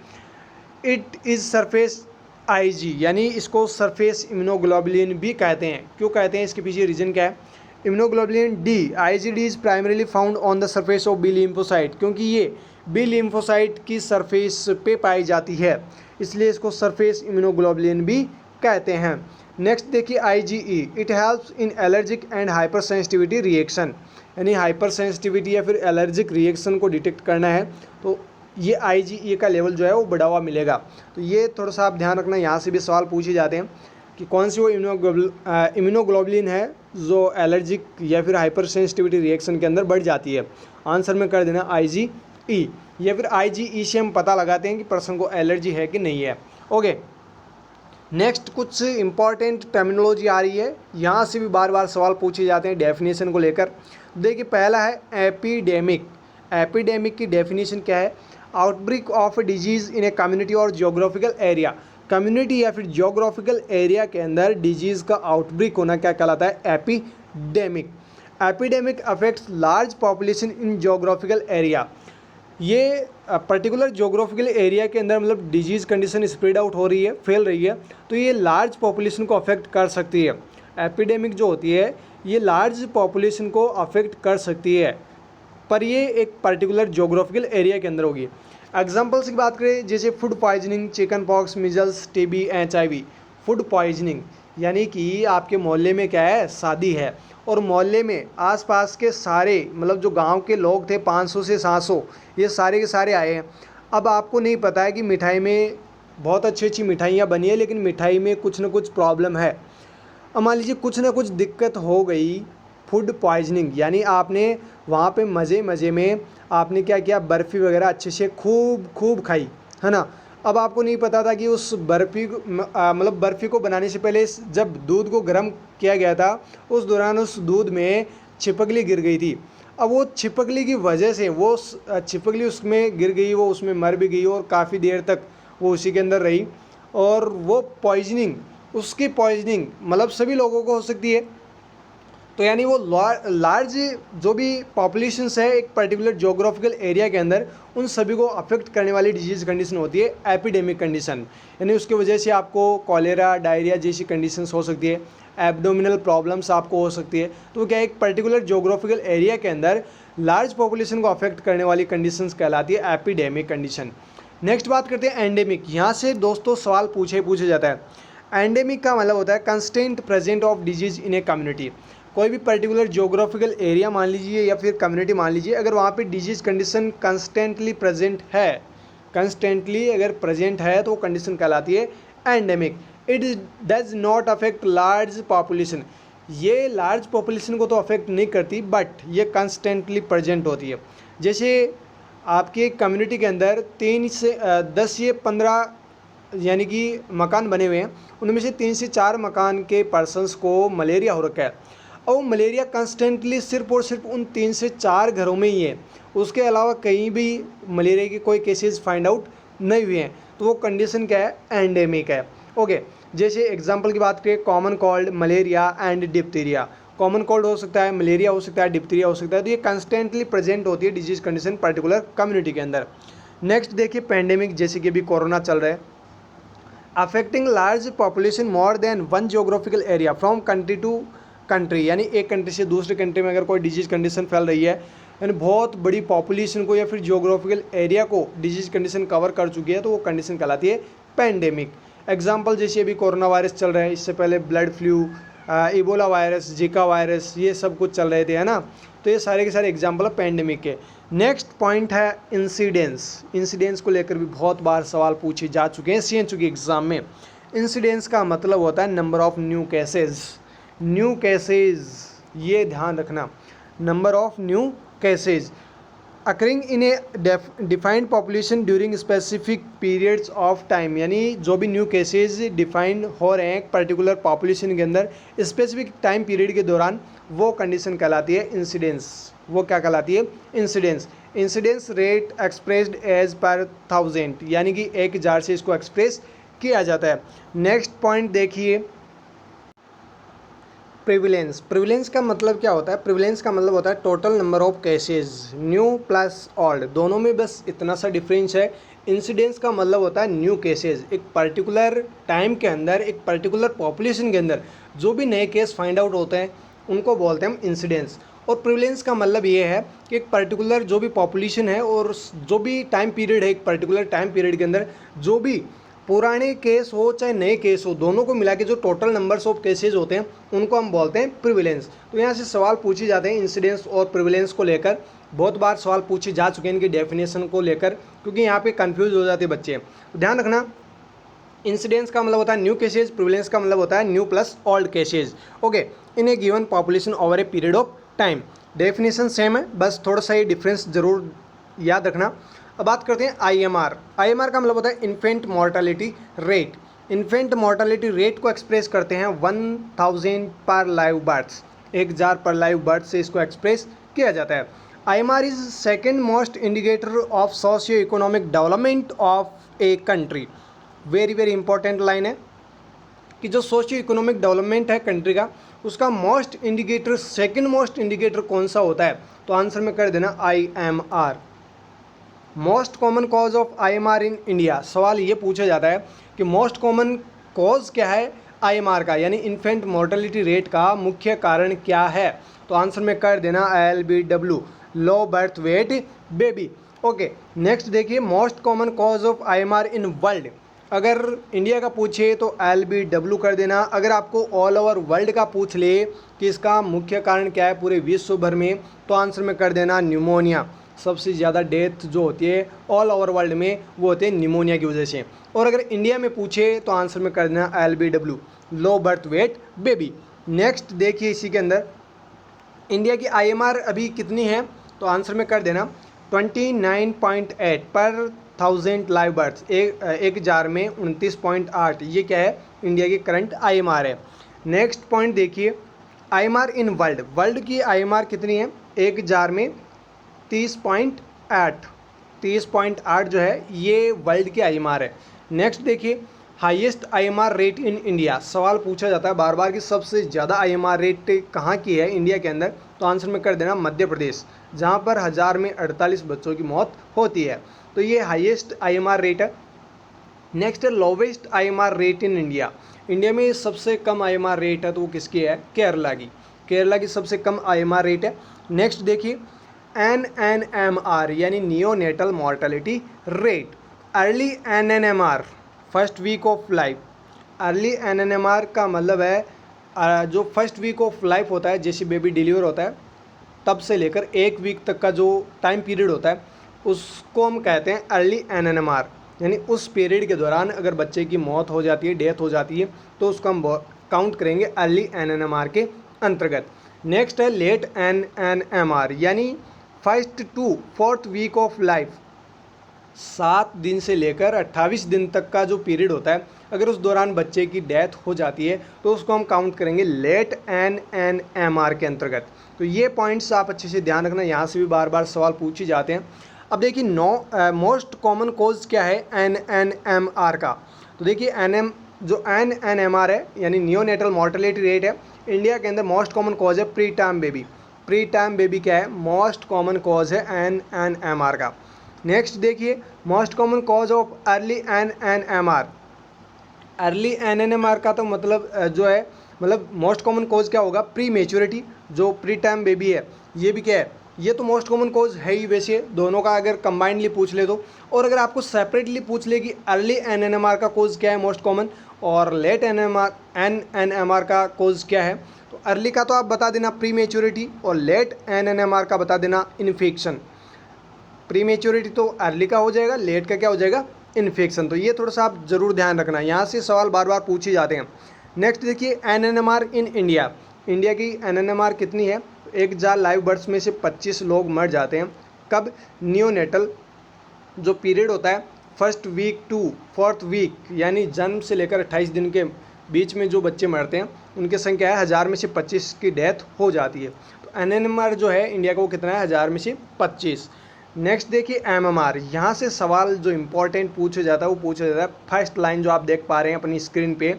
It is surface IG, यानी इसको सरफेस इम्यूनोग्लोबुलिन भी कहते हैं। क्यों कहते हैं, इसके पीछे रीज़न क्या है। Immunoglobulin D, IgD is primarily found on the surface of B lymphocyte, क्योंकि ये बी लिम्फोसाइट की सरफेस पे पाई जाती है, इसलिए इसको सरफेस इम्यूनोग्लोबुलिन भी कहते हैं। नेक्स्ट देखिए IgE, it helps in allergic and hyper sensitivity reaction, यानी हाइपर सेंसिटिविटी या फिर एलर्जिक रिएक्शन को डिटेक्ट करना है तो ये आईजीई का लेवल जो है वो बढ़ावा मिलेगा। तो ये थोड़ा सा आप ध्यान रखना, यहाँ से भी सवाल पूछे जाते हैं कि कौन सी वो इम्यूनोग्लोबुलिन है जो एलर्जिक या फिर हाइपर सेंसिटिविटी रिएक्शन के अंदर बढ़ जाती है। आंसर में कर देना आईजीई, या फिर आईजीई से हम पता लगाते हैं कि पर्सन को एलर्जी है कि नहीं है। ओके, नेक्स्ट कुछ इंपॉर्टेंट टर्मिनोलॉजी आ रही है, यहाँ से भी बार बार सवाल पूछे जाते हैं डेफिनेशन को लेकर। देखिए पहला है एपिडेमिक। एपिडेमिक की डेफिनेशन क्या है, outbreak of disease in a community और जियोग्राफिकल एरिया, कम्युनिटी या फिर जियोग्राफिकल एरिया के अंदर डिजीज़ का आउटब्रेक होना क्या कहलाता है, epidemic. Epidemic affects large population in geographical area, ये पर्टिकुलर जियोग्राफिकल एरिया के अंदर मतलब डिजीज़ कंडीशन स्प्रेड आउट हो रही है, फैल रही है, तो ये लार्ज पॉपुलेशन को अफेक्ट कर सकती है। एपिडेमिक जो होती है ये लार्ज पॉपुलेशन को अफेक्ट कर सकती है, पर ये एक पर्टिकुलर जियोग्राफिकल एरिया के अंदर होगी। एग्जांपल्स की बात करें जैसे food poisoning, chicken pox, measles, TB, HIV. Food poisoning यानी कि आपके मोहल्ले में क्या है, शादी है, और मोहल्ले में आसपास के सारे मतलब जो गांव के लोग थे 500 से 700, ये सारे के सारे आए हैं। अब आपको नहीं पता है कि मिठाई में बहुत अच्छी अच्छी मिठाइयाँ बनी है, लेकिन मिठाई में कुछ ना कुछ प्रॉब्लम है। अब मान लीजिए कुछ ना कुछ दिक्कत हो गई, फूड पॉइजनिंग, यानी आपने वहाँ पे मज़े मज़े में आपने क्या किया, बर्फ़ी वगैरह अच्छे से खूब खाई, है ना। अब आपको नहीं पता था कि उस बर्फ़ी मतलब बर्फ़ी को बनाने से पहले जब दूध को गर्म किया गया था उस दौरान उस दूध में छिपकली गिर गई थी। अब वो छिपकली की वजह से वो छिपकली उसमें गिर गई, वो उसमें मर भी गई और काफ़ी देर तक वो उसी के अंदर रही, और वो पॉइजनिंग, उसकी पॉइजनिंग मतलब सभी लोगों को हो सकती है। तो यानी वो लार्ज जो भी पॉपुलेशंस है एक पर्टिकुलर जोग्राफिकल एरिया के अंदर, उन सभी को अफेक्ट करने वाली डिजीज़ कंडीशन होती है एपिडेमिक कंडीशन। यानी उसकी वजह से आपको कॉलेरा, डायरिया जैसी कंडीशंस हो सकती है, एब्डोमिनल प्रॉब्लम्स आपको हो सकती है। तो क्या एक पर्टिकुलर जोग्राफिकल एरिया के अंदर लार्ज पॉपुलेशन को अफेक्ट करने वाली कंडीशंस कहलाती है एपिडेमिक कंडीशन। नेक्स्ट बात करते हैं एंडेमिक। यहाँ से दोस्तों सवाल पूछे जाता है। एंडेमिक का मतलब होता है constant present of disease in a community. कोई भी पर्टिकुलर जोग्राफिकल एरिया मान लीजिए या फिर कम्युनिटी मान लीजिए, अगर वहाँ पे डिजीज़ कंडीशन कंस्टेंटली प्रेजेंट है, कंस्टेंटली अगर प्रेजेंट है तो वो कंडीशन कहलाती है endemic. It does not affect large population. ये लार्ज पॉपुलेशन को तो अफेक्ट नहीं करती, बट ये कंस्टेंटली प्रेजेंट होती है। जैसे आपकी कम्युनिटी के अंदर 3 से 10 या 15 यानी कि मकान बने हुए हैं, उनमें से 3 से 4 मकान के पर्सनस को मलेरिया हो रखा है, और मलेरिया कंस्टेंटली सिर्फ और सिर्फ उन 3 से 4 घरों में ही है, उसके अलावा कहीं भी मलेरिया के कोई केसेस फाइंड आउट नहीं हुए हैं, तो वो कंडीशन क्या है, एंडेमिक है। ओके, जैसे एग्जांपल की बात करें, common cold, malaria and diphtheria. Common cold हो सकता है, मलेरिया हो सकता है, डिप्थीरिया हो सकता है, तो ये कंस्टेंटली प्रेजेंट होती है डिजीज कंडीशन पर्टिकुलर कम्युनिटी के अंदर। नेक्स्ट देखिए पेंडेमिक, जैसे कि अभी कोरोना चल रहा है, affecting large population more than one geographical area from country to country. यानी एक कंट्री से दूसरे कंट्री में अगर कोई डिजीज कंडीशन फैल रही है, यानी बहुत बड़ी पॉपुलेशन को या फिर जोग्राफिकल एरिया को डिजीज कंडीशन कवर कर चुकी है, तो वो कंडीशन कहलाती है पेंडेमिक। एग्जाम्पल जैसे अभी कोरोना वायरस चल रहा है, इससे पहले ब्लड फ्लू, इबोला वायरस, जिका वायरस, ये सब कुछ चल रहे थे, है ना। तो ये सारे के सारे एग्जाम्पल है पेंडेमिक के। नेक्स्ट पॉइंट है इंसिडेंस। इंसिडेंस को लेकर भी बहुत बार सवाल पूछे जा चुके हैं सीएचयू के एग्जाम में। इंसिडेंस का मतलब होता है number of new cases. New cases, ये ध्यान रखना, number of new cases occurring in A defined population during specific periods of time. यानी जो भी न्यू केसेस डिफाइंड हो रहे हैं एक पर्टिकुलर पॉपुलेशन के अंदर स्पेसिफिक टाइम पीरियड के दौरान, वो कंडीशन कहलाती है इंसिडेंस। वो क्या कहलाती है, incidence. Incidence rate expressed as per 1000, यानी कि 1000 से इसको एक्सप्रेस किया जाता है। नेक्स्ट पॉइंट देखिए प्रिविलेंस। प्रिविलेंस का मतलब क्या होता है, प्रिविलेंस का मतलब होता है total number of cases, new plus old, दोनों में बस इतना सा डिफरेंस है। इंसिडेंस का मतलब होता है न्यू केसेस, एक पर्टिकुलर टाइम के अंदर एक पर्टिकुलर पॉपुलेशन के अंदर जो भी नए केस फाइंड आउट होते हैं उनको बोलते हैं हम इंसिडेंस। और प्रिविलेंस का मतलब ये है कि एक पर्टिकुलर जो भी पॉपुलेशन है और जो भी टाइम पीरियड है, एक पर्टिकुलर टाइम पीरियड के अंदर जो भी पुराने केस हो चाहे नए केस हो, दोनों को मिला के जो टोटल नंबर्स ऑफ केसेस होते हैं उनको हम बोलते हैं प्रिविलेंस। तो यहाँ से सवाल पूछे जाते हैं इंसिडेंस और प्रिविलेंस को लेकर, बहुत बार सवाल पूछे जा चुके हैं इनकी डेफिनेशन को लेकर, क्योंकि यहाँ पे कंफ्यूज हो जाते हैं बच्चे। तो ध्यान रखना, इंसिडेंस का मतलब होता है न्यू केसेज, प्रिविलेंस का मतलब होता है new plus old cases. Okay, in A given population over a period of time. Definition same है, बस थोड़ा सा ये डिफरेंस जरूर याद रखना। अब बात करते हैं आईएमआर। आईएमआर का मतलब होता है infant mortality rate. Infant mortality rate को एक्सप्रेस करते हैं 1000 पर लाइव बर्थ्स, 1000 पर लाइव बर्थ से इसको एक्सप्रेस किया जाता है। IMR is second most indicator of socio economic development of a country. Very very important line है कि जो सोशियो इकोनॉमिक डेवलपमेंट है कंट्री का, उसका most indicator, second most indicator कौन सा होता है, तो आंसर में कर देना IMR. Most common cause of IMR in India. सवाल ये पूछा जाता है कि मोस्ट कॉमन कॉज क्या है आईएमआर का, यानी इन्फेंट मोर्टेलिटी रेट का मुख्य कारण क्या है, तो आंसर में कर देना LBW, low birth weight baby. Okay, next देखिए most common cause of IMR in world. अगर इंडिया का पूछे तो LBW कर देना। अगर आपको ऑल ओवर वर्ल्ड का पूछ ले कि इसका मुख्य कारण क्या है पूरे विश्व भर में, तो आंसर में कर देना न्यूमोनिया। सबसे ज़्यादा डेथ जो होती है ऑल ओवर वर्ल्ड में वो होते हैं निमोनिया की वजह से। और अगर इंडिया में पूछे तो आंसर में कर देना LBW, low birth weight baby. Next देखिए इसी के अंदर इंडिया की आईएमआर अभी कितनी है, तो आंसर में कर देना 29.8 पर 1000 लाइव बर्थ, 1000 में 29.8, ये क्या है इंडिया की करंट आईएमआर है। नेक्स्ट पॉइंट देखिए आईएमआर इन वर्ल्ड। वर्ल्ड की आईएमआर कितनी है, 1000 में 30.8 जो है ये वर्ल्ड की आईएमआर है। नेक्स्ट देखिए highest IMR rate in India, सवाल पूछा जाता है बार बार कि सबसे ज़्यादा आईएमआर रेट कहाँ की है इंडिया के अंदर, तो आंसर में कर देना मध्य प्रदेश, जहाँ पर 1000 में 48 बच्चों की मौत होती है। तो ये हाईएस्ट आईएमआर रेट है। नेक्स्ट है lowest IMR rate in India, India में सबसे कम आईएमआर रेट है तो वो किसकी है, केरला की, केरला की सबसे कम आईएमआर रेट है। नेक्स्ट देखिए NNMR यानी neonatal mortality rate, early NNMR first week of life, early NNMR का मतलब है जो फर्स्ट वीक ऑफ लाइफ होता है, जैसे बेबी डिलीवर होता है तब से लेकर 1 वीक तक का जो टाइम पीरियड होता है उसको हम कहते हैं अर्ली NNMR, यानी उस पीरियड के दौरान अगर बच्चे की मौत हो जाती है, डेथ हो जाती है, तो उसको हम काउंट करेंगे अर्ली NNMR के अंतर्गत। नेक्स्ट है लेट NNMR यानी first to fourth week of life, 7 दिन से लेकर 28 दिन तक का जो पीरियड होता है, अगर उस दौरान बच्चे की डेथ हो जाती है तो उसको हम काउंट करेंगे लेट NNMR के अंतर्गत। तो ये पॉइंट्स आप अच्छे से ध्यान रखना, यहाँ से भी बार बार सवाल पूछे जाते हैं। अब देखिए मोस्ट कॉमन कॉज क्या है NNMR का, तो देखिए जो NNMR है यानी नियोनेटल मॉर्टेलिटी रेट है, इंडिया के अंदर मोस्ट कॉमन कॉज है pre term baby, pre term baby क्या है, मोस्ट कॉमन कॉज है NNMR का। नेक्स्ट देखिए most common cause of early NNMR, early NNMR का तो मतलब जो है मतलब मोस्ट कॉमन कॉज क्या होगा, प्री मेच्योरिटी, जो प्री टर्म बेबी है ये भी क्या है, ये तो मोस्ट कॉमन कॉज है ही, वैसे दोनों का अगर कंबाइंडली पूछ ले तो। और अगर आपको सेपरेटली पूछ ले कि अर्ली NNMR का कॉज क्या है मोस्ट कॉमन और लेट NNMR का कॉज क्या है, तो अर्ली का तो आप बता देना प्री मेच्योरिटी और लेट NNMR का बता देना इन्फेक्शन। प्री मेच्योरिटी तो अर्ली का हो जाएगा, लेट का क्या हो जाएगा, इन्फेक्शन। तो ये थोड़ा सा आप ज़रूर ध्यान रखना, यहाँ से सवाल बार बार पूछे जाते हैं। नेक्स्ट देखिए NNMR इन इंडिया, इंडिया की NNMR कितनी है, 1000 लाइव बर्ड्स में से 25 लोग मर जाते हैं। कब, नियोनेटल जो पीरियड होता है first week to fourth week, यानी जन्म से लेकर 28 दिन के बीच में जो बच्चे मरते हैं उनकी संख्या है 1000 में से 25 की डेथ हो जाती है। तो NNMR जो है इंडिया का वो कितना है, 1000 में से 25। नेक्स्ट देखिए MMR, यहाँ से सवाल जो इम्पोर्टेंट पूछा जाता है वो पूछा जाता है फर्स्ट लाइन जो आप देख पा रहे हैं अपनी स्क्रीन पे,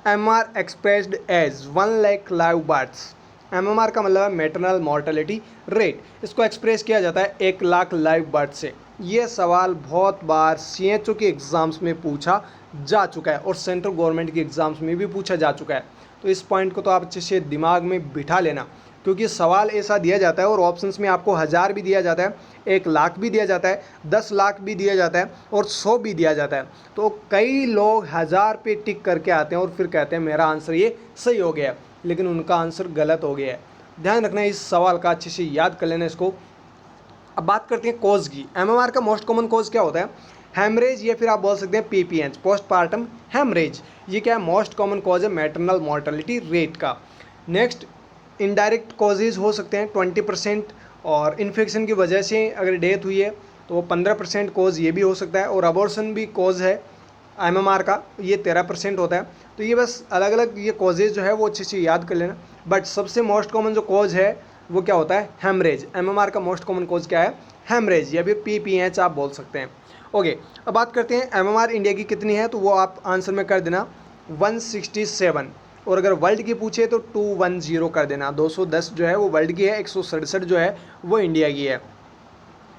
MMR expressed as 1 lakh live births. MMR का मतलब है मैटरनल मॉर्टेलिटी रेट, इसको एक्सप्रेस किया जाता है 1 लाख लाइव बर्ड से। ये सवाल बहुत बार CHO के एग्ज़ाम्स में पूछा जा चुका है और सेंट्रल गवर्नमेंट के एग्ज़ाम्स में भी पूछा जा चुका है। तो इस पॉइंट को तो आप अच्छे से दिमाग में बिठा लेना, क्योंकि सवाल ऐसा दिया जाता है और ऑप्शंस में आपको 1000 भी दिया जाता है, 1 लाख भी दिया जाता है, 10 लाख भी दिया जाता है और 100 भी दिया जाता है। तो कई लोग 1000 पे टिक करके आते हैं और फिर कहते हैं मेरा आंसर ये सही हो गया, लेकिन उनका आंसर गलत हो गया है। ध्यान रखना इस सवाल का, अच्छे से याद कर लेना इसको। अब बात करते हैं कॉज की। MMR का मोस्ट कॉमन कॉज क्या होता है, हेमरेज, या फिर आप बोल सकते हैं PPH, पोस्टपार्टम हेमरेज। ये क्या है, मोस्ट कॉमन कॉज है मैटरनल मॉर्टेलिटी रेट का। नेक्स्ट इनडायरेक्ट कॉजेज हो सकते हैं 20%, और इन्फेक्शन की वजह से अगर डेथ हुई है तो वो 15% कॉज ये भी हो सकता है, और अबॉर्शन भी कॉज है MMR का, ये 13% होता है। तो ये बस अलग अलग ये कॉजेज जो है वो अच्छे से याद कर लेना। बट सबसे मोस्ट कॉमन जो कॉज है वो क्या होता है, हेमरेज। MMR का मोस्ट कॉमन कॉज क्या है, हेमरेज, या फिर PPH आप बोल सकते हैं। ओके, अब बात करते हैं MMR इंडिया की कितनी है, तो वो आप आंसर में कर देना 167, और अगर वर्ल्ड की पूछे तो 210 कर देना। 210 जो है वो वर्ल्ड की है, 167 जो है वो इंडिया की है।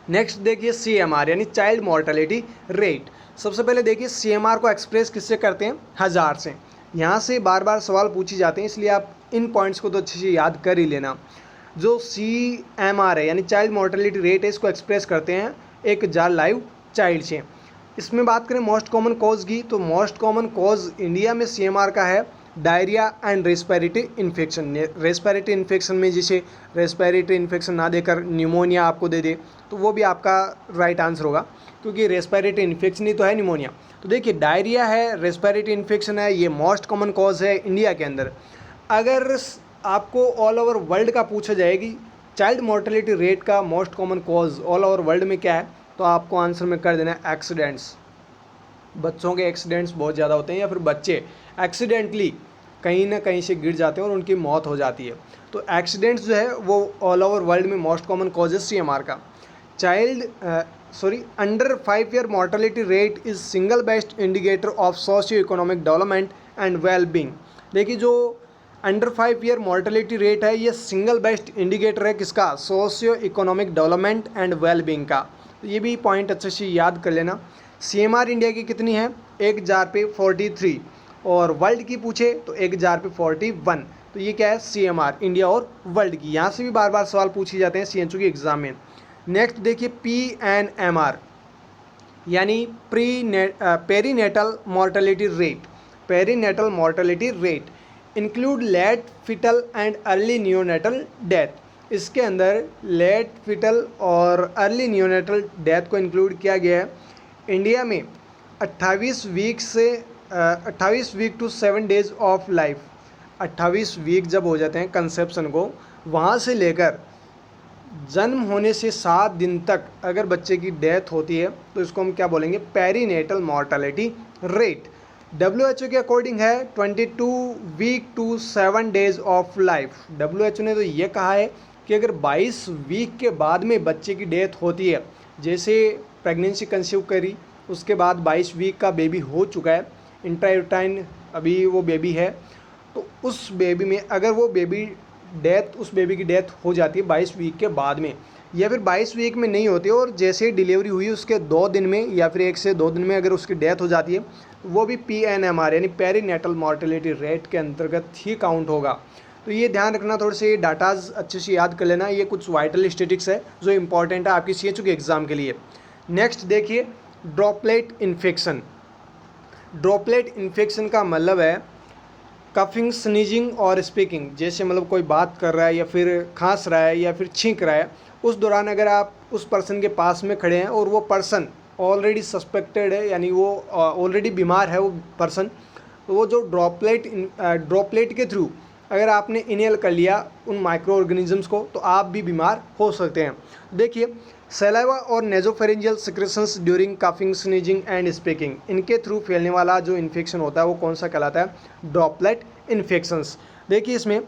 नेक्स्ट देखिए CMR यानी चाइल्ड मॉर्टेलिटी रेट। सबसे पहले देखिए CMR को एक्सप्रेस किससे करते हैं, 1000 से। यहाँ से बार बार सवाल पूछे जाते हैं, इसलिए आप इन पॉइंट्स को तो अच्छे से याद कर ही लेना। जो CMR है यानी चाइल्ड मॉर्टेलिटी रेट है, इसको एक्सप्रेस करते हैं 1000 लाइव चाइल्ड से। इसमें बात करें मोस्ट कॉमन कॉज की, तो मोस्ट कॉमन कॉज इंडिया में CMR का है diarrhoea and respiratory infection. Respiratory infection में जैसे रेस्पिरेटरी इन्फेक्शन ना देकर न्यूमोनिया आपको दे दे तो वो भी आपका राइट आंसर होगा, क्योंकि रेस्पिरेटरी इन्फेक्शन ही तो है निमोनिया। तो देखिए डायरिया है, रेस्पिरेटरी इन्फेक्शन है, ये मोस्ट कॉमन कॉज है इंडिया के अंदर। अगर आपको ऑल ओवर वर्ल्ड का पूछा जाएगी चाइल्ड मोर्टेलिटी रेट का most common cause all over world में क्या है, तो आपको आंसर में कर देना है एक्सीडेंट्स। बच्चों के एक्सीडेंट्स बहुत ज़्यादा होते हैं, या फिर बच्चे एक्सीडेंटली कहीं ना कहीं से गिर जाते हैं और उनकी मौत हो जाती है। तो एक्सीडेंट्स जो है वो ऑल ओवर वर्ल्ड में मोस्ट कॉमन कॉज है CMR का। Under 5 year mortality rate is single best indicator of socio-economic development and well-being। देखिए जो अंडर 5 ईयर mortality rate है ये सिंगल बेस्ट इंडिकेटर है किसका, socio economic development and wellbeing का। तो ये भी पॉइंट अच्छे से याद कर लेना। CMR इंडिया की कितनी है, 1000 पे 43, और वर्ल्ड की पूछे तो 1000 पे 41। तो ये क्या है, CMR इंडिया और वर्ल्ड की। यहाँ से भी बार बार सवाल पूछे जाते हैं CHO के एग्जाम में। नेक्स्ट देखिए PNMR यानी perinatal mortality rate. Perinatal mortality rate include late fetal and early neonatal death. इसके अंदर लेट फिटल और अर्ली न्यूनेटल डेथ को इंक्लूड किया गया है। इंडिया में 28 week to 7 days of life, 28 week जब हो जाते हैं कंसेप्शन को, वहाँ से लेकर जन्म होने से 7 दिन तक अगर बच्चे की डेथ होती है तो इसको हम क्या बोलेंगे, पेरीनेटल मॉर्टेलिटी रेट। WHO के अकॉर्डिंग है 22 week to 7 days of life. WHO ने तो ये कहा है कि अगर 22 वीक के बाद में बच्चे की डेथ होती है, जैसे प्रेगनेंसी कंसीव करी उसके बाद 22 वीक का बेबी हो चुका है, इंट्रायूटाइन अभी वो बेबी है, तो उस बेबी में अगर वो उस बेबी की डेथ हो जाती है 22 वीक के बाद में, या फिर 22 वीक में नहीं होती और जैसे ही डिलीवरी हुई उसके 2 दिन में या फिर 1 से 2 दिन में अगर उसकी डेथ हो जाती है, वो भी PNMR यानी पेरीनेटल मॉर्टेलिटी रेट के अंतर्गत ही काउंट होगा। तो ये ध्यान रखना, थोड़े से डाटाज अच्छे से याद कर लेना। ये कुछ वाइटल स्टेटिक्स है जो इंपॉर्टेंट है आपकी CHO के एग्ज़ाम के लिए। नेक्स्ट देखिए ड्रॉपलेट इन्फेक्शन। ड्रॉपलेट इन्फेक्शन का मतलब है कफिंग, स्नीजिंग और स्पीकिंग। जैसे मतलब कोई बात कर रहा है या फिर खांस रहा है या फिर छींक रहा है, उस दौरान अगर आप उस पर्सन के पास में खड़े हैं और वो पर्सन ऑलरेडी सस्पेक्टेड है यानी वो ऑलरेडी बीमार है वो पर्सन, तो वो जो ड्रॉपलेट के थ्रू अगर आपने इनहेल कर लिया उन माइक्रो ऑर्गेनिजम्स को तो आप भी बीमार हो सकते हैं। देखिए सलाइवा और nasopharyngeal secretions during coughing, sneezing and speaking, इनके थ्रू फैलने वाला जो इन्फेक्शन होता है वो कौन सा कहलाता है, ड्रॉपलेट इन्फेक्शंस। देखिए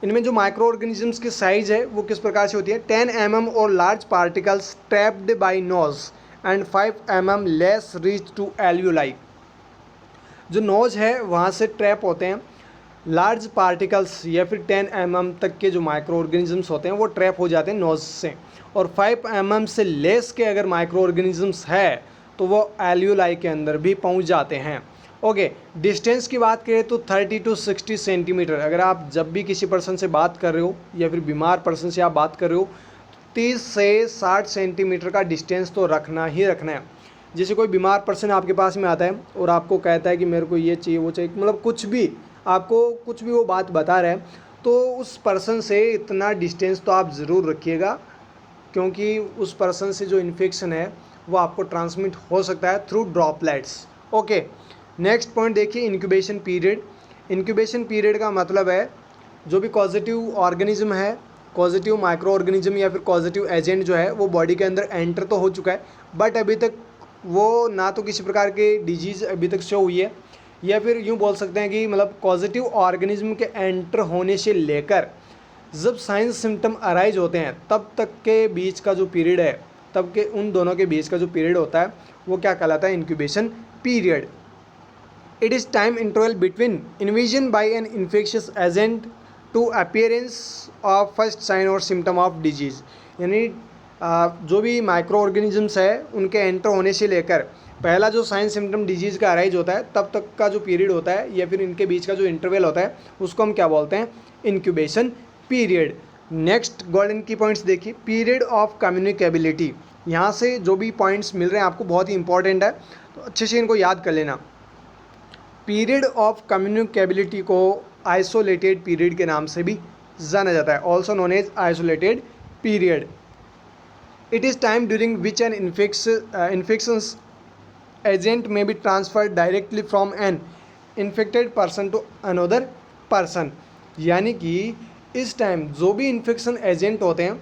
इनमें जो माइक्रो ऑर्गेनिजम्स की साइज़ है वो किस प्रकार से होती है, 10 mm और large particles trapped by nose and 5 mm less reach to alveoli. जो नोज है वहाँ से ट्रैप होते हैं लार्ज पार्टिकल्स या फिर 10 mm तक के जो माइक्रो ऑर्गेनिजम्स होते हैं वो ट्रैप हो जाते हैं नोज से, और 5 mm से लेस के अगर माइक्रो ऑर्गेनिजम्स है तो वो एल्यूलाई के अंदर भी पहुंच जाते हैं। ओके, डिस्टेंस की बात करें तो 30 to 60 सेंटीमीटर। अगर आप जब भी किसी पर्सन से बात कर रहे हो या फिर बीमार पर्सन से आप बात कर रहे हो, 30 से 60 सेंटीमीटर का डिस्टेंस तो रखना ही रखना है। जैसे कोई बीमार पर्सन आपके पास में आता है और आपको कहता है कि मेरे को ये चाहिए वो चाहिए, मतलब कुछ भी वो बात बता रहा है, तो उस पर्सन से इतना डिस्टेंस तो आप ज़रूर रखिएगा, क्योंकि उस पर्सन से जो इन्फेक्शन है वो आपको ट्रांसमिट हो सकता है through droplets. Okay, next point देखिए इंक्यूबेशन पीरियड। इंक्यूबेशन पीरियड का मतलब है जो भी पॉजिटिव ऑर्गेनिज्म है, पॉजिटिव माइक्रो ऑर्गेनिज्म या फिर पॉजिटिव एजेंट जो है वो बॉडी के अंदर एंटर तो हो चुका है, बट अभी तक वो ना तो किसी प्रकार के डिजीज़ अभी तक शो हुई है, या फिर यूँ बोल सकते हैं कि मतलब पॉजिटिव ऑर्गेनिज्म के एंटर होने से लेकर जब साइंस सिम्टम अराइज होते हैं तब तक के बीच का जो पीरियड है, तब के उन दोनों के बीच का जो पीरियड होता है वो क्या कहलाता है, incubation period. It is time interval between invasion by an infectious agent to appearance of first sign और सिम्टम ऑफ डिजीज़। यानी जो भी माइक्रो ऑर्गेनिजम्स है उनके एंटर होने से लेकर पहला जो साइन सिम्टम डिजीज़ का अराइज होता है तब तक का जो पीरियड होता है या फिर इनके बीच का जो इंटरवल होता है उसको हम क्या बोलते हैं, इंक्यूबेशन पीरियड। नेक्स्ट गोल्डन की पॉइंट्स देखिए, पीरियड ऑफ कम्युनिकेबिलिटी। यहाँ से जो भी पॉइंट्स मिल रहे हैं आपको बहुत ही इंपॉर्टेंट है, तो अच्छे से इनको याद कर लेना। पीरियड ऑफ कम्युनिकेबिलिटी को आइसोलेटेड पीरियड के नाम से भी जाना जाता है, also known as isolated period. It is time during which an infections agent may be transferred directly from an infected person to another person. यानी कि इस टाइम जो भी इन्फेक्शन एजेंट होते हैं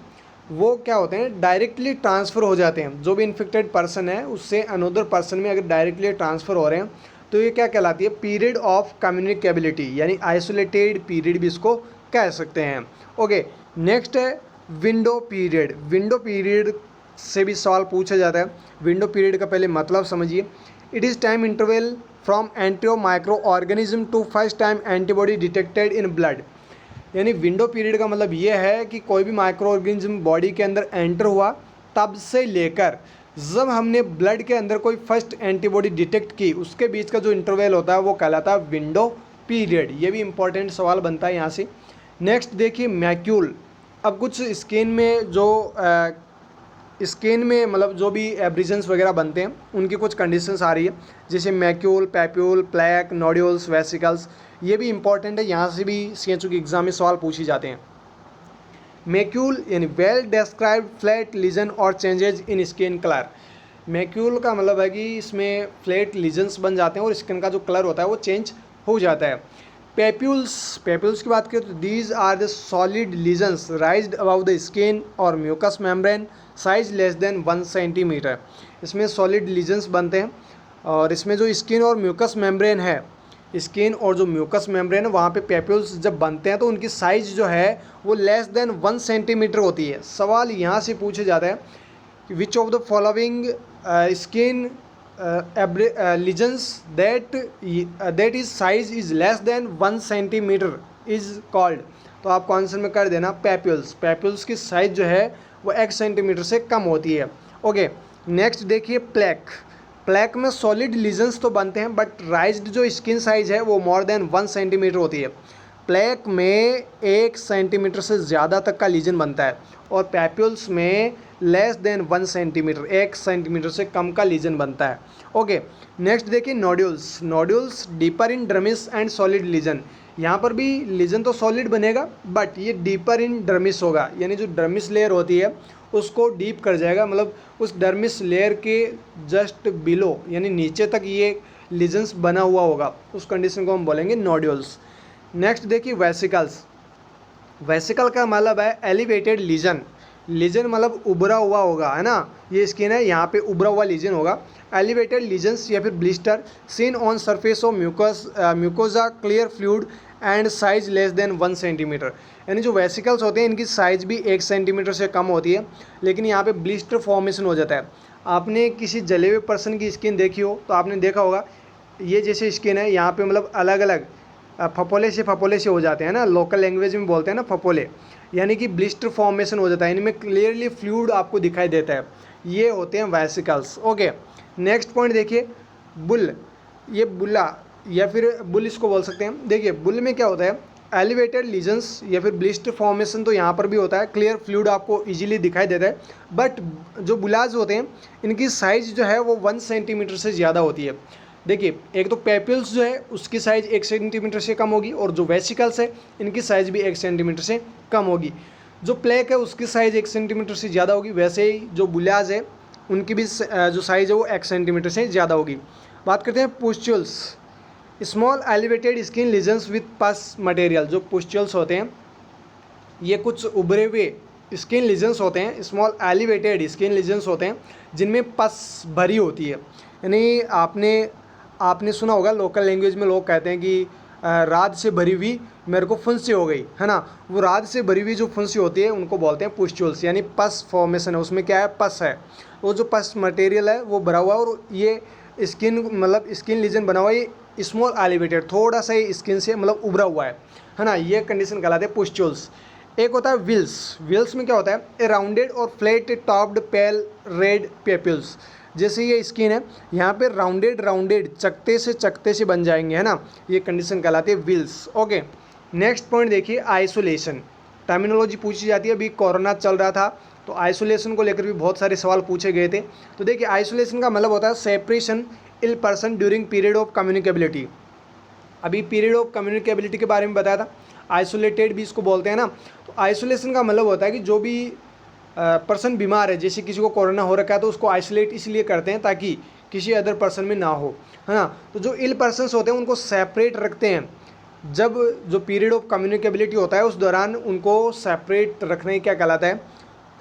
वो क्या होते हैं, डायरेक्टली ट्रांसफ़र हो जाते हैं। जो भी इन्फेक्टेड पर्सन है उससे अनदर पर्सन में अगर डायरेक्टली ट्रांसफ़र हो रहे हैं तो ये क्या कहलाती है, पीरियड ऑफ कम्युनिकेबिलिटी, यानी आइसोलेटेड पीरियड भी इसको कह सकते हैं। ओके, नेक्स्ट है विंडो पीरियड। विंडो पीरियड से भी सवाल पूछा जाता है। विंडो पीरियड का पहले मतलब समझिए। It is time interval from entry of micro organism to first time antibody detected in blood. यानी विंडो पीरियड का मतलब ये है कि कोई भी माइक्रो ऑर्गेनिज्म बॉडी के अंदर एंटर हुआ तब से लेकर जब हमने ब्लड के अंदर कोई फर्स्ट एंटीबॉडी डिटेक्ट की, उसके बीच का जो इंटरवल होता है वो कहलाता है विंडो पीरियड। ये भी इंपॉर्टेंट सवाल बनता है यहाँ से। नेक्स्ट देखिए मैक्यूल। अब कुछ स्किन में मतलब जो भी एब्रिजन्स वगैरह बनते हैं उनकी कुछ कंडीशंस आ रही है, जैसे macule, papule, plaque, nodules, vesicles. ये भी इंपॉर्टेंट है, यहाँ से भी सीएचओ के एग्जाम में सवाल पूछे जाते हैं। मैक्यूल यानी वेल डिस्क्राइब्ड फ्लैट लीजन और changes in skin colour. Macule का मतलब है कि इसमें फ्लैट लीजन्स बन जाते हैं और स्किन का जो कलर होता है वो चेंज हो जाता है। पैप्यूल्स की बात करें तो these are the solid lesions raised above the skin और mucous membrane, size less than 1 centimetre. इसमें सॉलिड लीजन्स बनते हैं और इसमें जो स्किन और म्यूकस मेम्ब्रेन है, स्किन और जो म्यूकस मेम्ब्रेन है वहाँ पे पैप्यूल्स जब बनते हैं तो उनकी साइज़ जो है वो लेस देन 1 सेंटीमीटर होती है। सवाल यहाँ से पूछा जाता है कि which of the following skin lesions that is size is less than 1 centimetre is called. तो आपको आंसर में कर देना पैप्यूल्स। पैप्यूल्स की साइज जो है वो 1 सेंटीमीटर से कम होती है। ओके, नेक्स्ट देखिए प्लैक में सॉलिड लीजन्स तो बनते हैं बट राइज्ड जो स्किन साइज है वो मोर देन 1 सेंटीमीटर होती है। प्लैक में 1 सेंटीमीटर से ज़्यादा तक का लीजन बनता है और पैप्यूल्स में लेस देन 1 सेंटीमीटर, 1 सेंटीमीटर से कम का लीजन बनता है। ओके, नेक्स्ट देखिए nodules deeper in dermis and solid lesion. यहाँ पर भी लीजन तो सॉलिड बनेगा बट ये डीपर इन डर्मिस होगा, यानी जो डर्मिस लेयर होती है उसको डीप कर जाएगा, मतलब उस डर्मिस लेयर के जस्ट बिलो यानी नीचे तक ये लीजन्स बना हुआ होगा, उस कंडीशन को हम बोलेंगे नोड्यूल्स। नेक्स्ट देखिए वेसिकल का मतलब है एलिवेटेड लीजन मतलब उभरा हुआ होगा, है ना। ये स्किन है, यहाँ पे उभरा हुआ लीजन होगा। एलिवेटेड लीजन्स या फिर blister seen on surface of mucosa clear fluid and size less than 1 centimetre. यानी जो वेसिकल्स होते हैं इनकी साइज़ भी 1 सेंटीमीटर से कम होती है, लेकिन यहाँ पे ब्लिस्टर फॉर्मेशन हो जाता है। आपने किसी जले हुए पर्सन की स्किन देखी हो तो आपने देखा होगा ये जैसे स्किन है, यहाँ पे मतलब अलग अलग फपोले से हो जाते हैं ना, लोकल लैंग्वेज में बोलते हैं ना फपोले, यानी कि ब्लिस्टर फॉर्मेशन हो जाता है, इनमें क्लियरली फ्लूइड आपको दिखाई देता है। ये होते हैं वेसिकल्स। ओके, नेक्स्ट पॉइंट देखिए बुल। ये बुला या फिर बुल इसको बोल सकते हैं। देखिए बुल में क्या होता है, एलिवेटेड लीजन्स या फिर ब्लिस्टर फॉर्मेशन तो यहाँ पर भी होता है, क्लियर फ्लूइड आपको इजीली दिखाई देता है। बट जो बुलाज होते हैं इनकी साइज़ जो है वो 1 सेंटीमीटर से ज़्यादा होती है। देखिए एक तो पैप्यूल्स जो है उसकी साइज़ 1 सेंटीमीटर से कम होगी और जो वेसिकल्स है इनकी साइज़ भी 1 सेंटीमीटर से कम होगी। जो प्लेक है उसकी साइज़ 1 सेंटीमीटर से ज़्यादा होगी, वैसे ही जो बुलाज है उनकी भी जो साइज़ है वो 1 सेंटीमीटर से ज़्यादा होगी। बात करते हैं pustules. Small elevated skin lesions with pus material. जो पुस्चुल्स होते हैं ये कुछ उभरे हुए स्किन लीजन्स होते हैं, स्मॉल एलिवेटेड स्किन लीजन्स होते हैं जिनमें पस भरी होती है। यानी आपने सुना होगा लोकल लैंग्वेज में लोग कहते हैं कि राद से भरी हुई मेरे को फुंसी हो गई, है ना। वो राद से भरी हुई जो फुंसी होती है उनको बोलते हैं पुस्चुल्स, यानी पस फॉर्मेशन है, उसमें क्या है, पस है। वो जो पस मटेरियल है वो भरा हुआ है और ये स्किन मतलब स्किन लीजन बना हुआ है, ये स्मॉल एलिवेटेड थोड़ा सा ही स्किन से मतलब उभरा हुआ है ना। ये कंडीशन कहलाते हैं पुस्चुल्स। एक होता है विल्स में क्या होता है, ए राउंडेड और फ्लैट टॉप्ड पेल रेड पेप्यूल्स। जैसे ये स्किन है यहाँ पे राउंडेड चकते से बन जाएंगे, है ना। ये कंडीशन कहलाती है विल्स। ओके, नेक्स्ट पॉइंट देखिए आइसोलेशन। टर्मिनोलॉजी पूछी जाती है, अभी कोरोना चल रहा था तो आइसोलेशन को लेकर भी बहुत सारे सवाल पूछे गए थे। तो देखिए आइसोलेशन का मतलब होता है separation ill person during period of communicability. अभी पीरियड ऑफ कम्युनिकेबिलिटी के बारे में बताया था, आइसोलेटेड भी इसको बोलते हैं ना। तो आइसोलेशन का मतलब होता है कि जो भी पर्सन बीमार है, जैसे किसी को कोरोना हो रखा है तो उसको आइसोलेट इसलिए करते हैं ताकि किसी अदर पर्सन में ना हो, है ना। तो जो इल पर्सन्स होते हैं उनको सेपरेट रखते हैं, जब जो पीरियड ऑफ कम्युनिकेबिलिटी होता है उस दौरान उनको सेपरेट रखने क्या कहलाता है,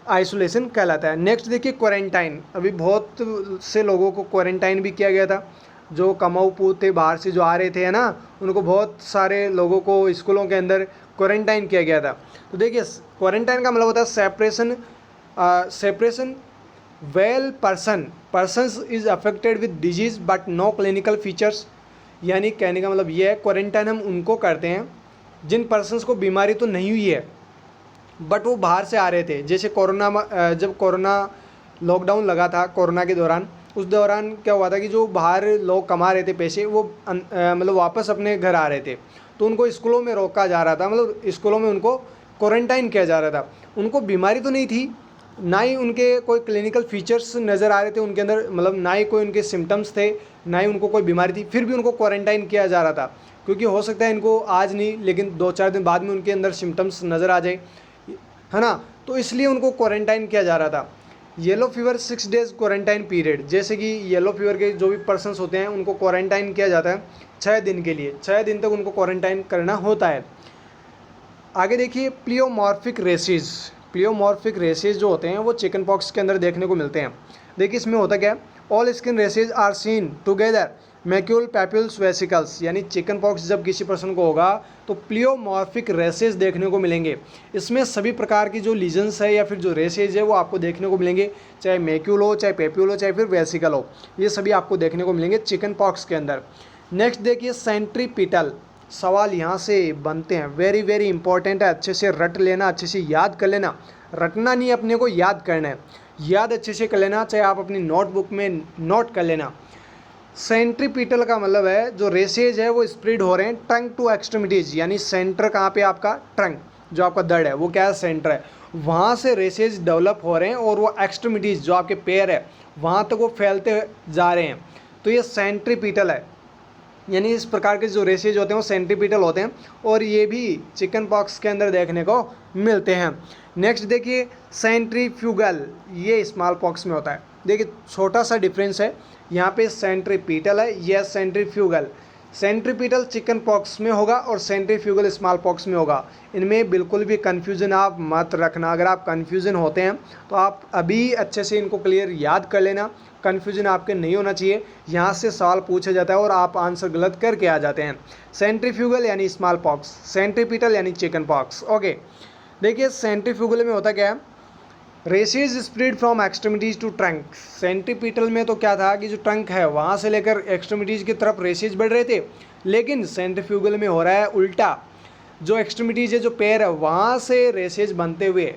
आइसोलेशन कहलाता है। नेक्स्ट देखिए क्वारंटाइन। अभी बहुत से लोगों को क्वारंटाइन भी किया गया था, जो कमाऊ पूत थे बाहर से जो आ रहे थे, है ना, उनको बहुत सारे लोगों को स्कूलों के अंदर क्वारंटाइन किया गया था। तो देखिए क्वारंटाइन का मतलब होता है separation well persons is affected with disease but no clinical features. यानी कहने का मतलब ये है, क्वारंटाइन हम उनको करते हैं जिन पर्सन्स को बीमारी तो नहीं हुई है बट वो बाहर से आ रहे थे। जैसे जब कोरोना लॉकडाउन लगा था, कोरोना के दौरान, उस दौरान क्या हुआ था कि जो बाहर लोग कमा रहे थे पैसे, वो मतलब वापस अपने घर आ रहे थे, तो उनको स्कूलों में रोका जा रहा था, मतलब स्कूलों में उनको क्वारंटाइन किया जा रहा था। उनको बीमारी तो नहीं थी, ना ही उनके कोई क्लिनिकल फीचर्स नज़र आ रहे थे उनके अंदर, मतलब ना ही कोई उनके सिम्टम्स थे, ना ही उनको कोई बीमारी थी, फिर भी उनको क्वारंटाइन किया जा रहा था। क्योंकि हो सकता है इनको आज नहीं लेकिन 2-4 दिन बाद में उनके अंदर सिम्टम्स नज़र आ जाए, है ना, तो इसलिए उनको क्वारंटाइन किया जा रहा था। Yellow fever 6 days quarantine period, जैसे कि येलो फीवर के जो भी पर्सन्स होते हैं उनको क्वारंटाइन किया जाता है 6 दिन के लिए, 6 दिन तक उनको क्वारंटाइन करना होता है। आगे देखिए प्लियोमॉर्फिक रेसेस। प्लियोमॉर्फिक रेसेस जो होते हैं वो चिकन पॉक्स के अंदर देखने को मिलते हैं। देखिए इसमें होता क्या है, all skin rashes are seen together macule papules vesicles. यानी चिकन पॉक्स जब किसी पर्सन को होगा तो प्लियोमॉर्फिक रेसेस देखने को मिलेंगे। इसमें सभी प्रकार की जो लीजन्स है या फिर जो रेसेज है वो आपको देखने को मिलेंगे, चाहे मैक्यूल हो, चाहे पैप्यूल हो, चाहे फिर वेसिकल हो, ये सभी आपको देखने को मिलेंगे चिकन पॉक्स के अंदर। नेक्स्ट देखिए सेंट्रीपिटल। सवाल यहाँ से बनते हैं, वेरी वेरी इंपॉर्टेंट है, अच्छे से रट लेना, अच्छे से याद कर लेना। रटना नहीं, अपने को याद करना है, याद अच्छे से कर लेना, चाहे आप अपनी नोटबुक में नोट कर लेना। सेंट्रीपिटल का मतलब है जो रेसेज है वो स्प्रेड हो रहे हैं टंग टू एक्सट्रीमिटीज। यानी सेंटर कहाँ पे आपका, टंग, जो आपका दर्द है वो क्या है, सेंटर है, वहाँ से रेसेज डेवलप हो रहे हैं और वो एक्सट्रीमिटीज जो आपके पैर है वहाँ तक वो फैलते जा रहे हैं, तो ये सेंट्रीपिटल है। यानी इस प्रकार के जो रेसेज होते हैं वो सेंट्रीपिटल होते हैं और ये भी चिकन पॉक्स के अंदर देखने को मिलते हैं। नेक्स्ट देखिए सेंट्रीफ्यूगल, ये स्मॉल पॉक्स में होता है। देखिए छोटा सा डिफरेंस है, यहाँ पे सेंट्रीपिटल है, यह सेंट्रीफ्यूगल। सेंट्रीपिटल चिकन पॉक्स में होगा और सेंट्रीफ्यूगल स्मॉल पॉक्स में होगा। इनमें बिल्कुल भी कन्फ्यूज़न आप मत रखना। अगर आप कन्फ्यूज़न होते हैं तो आप अभी अच्छे से इनको क्लियर याद कर लेना, कन्फ्यूज़न आपके नहीं होना चाहिए। यहाँ से सवाल पूछा जाता है और आप आंसर गलत करके आ जाते हैं। सेंट्रीफ्यूगल यानी स्मॉल पॉक्स, सेंट्रीपिटल यानी चिकन पॉक्स। ओके, देखिए सेंट्रीफ्यूगल में होता क्या है, rashes spread from extremities to trunk. Centripetal में तो क्या था कि जो ट्रंक है वहाँ से लेकर एक्सट्रीमिटीज़ की तरफ रेसेज बढ़ रहे थे, लेकिन सेंट्रीफ्यूगल में हो रहा है उल्टा, जो एक्सट्रीमिटीज़ है, जो पैर है, वहाँ से रेसेज बनते हुए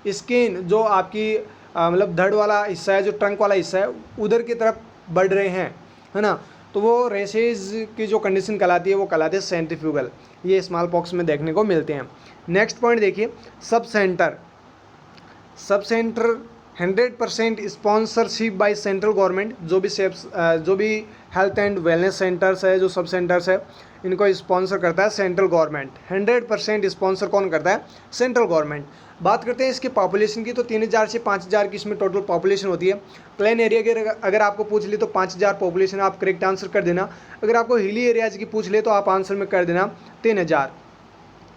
स्किन जो आपकी मतलब धड़ वाला हिस्सा है, जो ट्रंक वाला हिस्सा है, उधर की तरफ बढ़ रहे हैं, है ना, तो वो रेसेज की जो कंडीशन कहलाती है वो कहलाती है सेंट्रीफ्यूगल। ये स्मॉल पॉक्स में देखने को मिलते हैं। नेक्स्ट पॉइंट देखिए sub centre. Sub centre 100% sponsorship by central government. जो भी हेल्थ एंड वेलनेस सेंटर्स है, जो सब सेंटर्स है, इनको स्पॉन्सर करता है सेंट्रल गवर्नमेंट। 100% स्पॉन्सर कौन करता है, सेंट्रल गवर्नमेंट। बात करते हैं इसकी पॉपुलेशन की, तो 3000 से 5000 की इसमें टोटल पॉपुलेशन होती है। प्लेन एरिया की अगर आपको पूछ ली तो 5000 पॉपुलेशन, आप करेक्ट आंसर कर देना। अगर आपको हिली एरियाज की पूछ ले तो आप आंसर में कर देना 3000।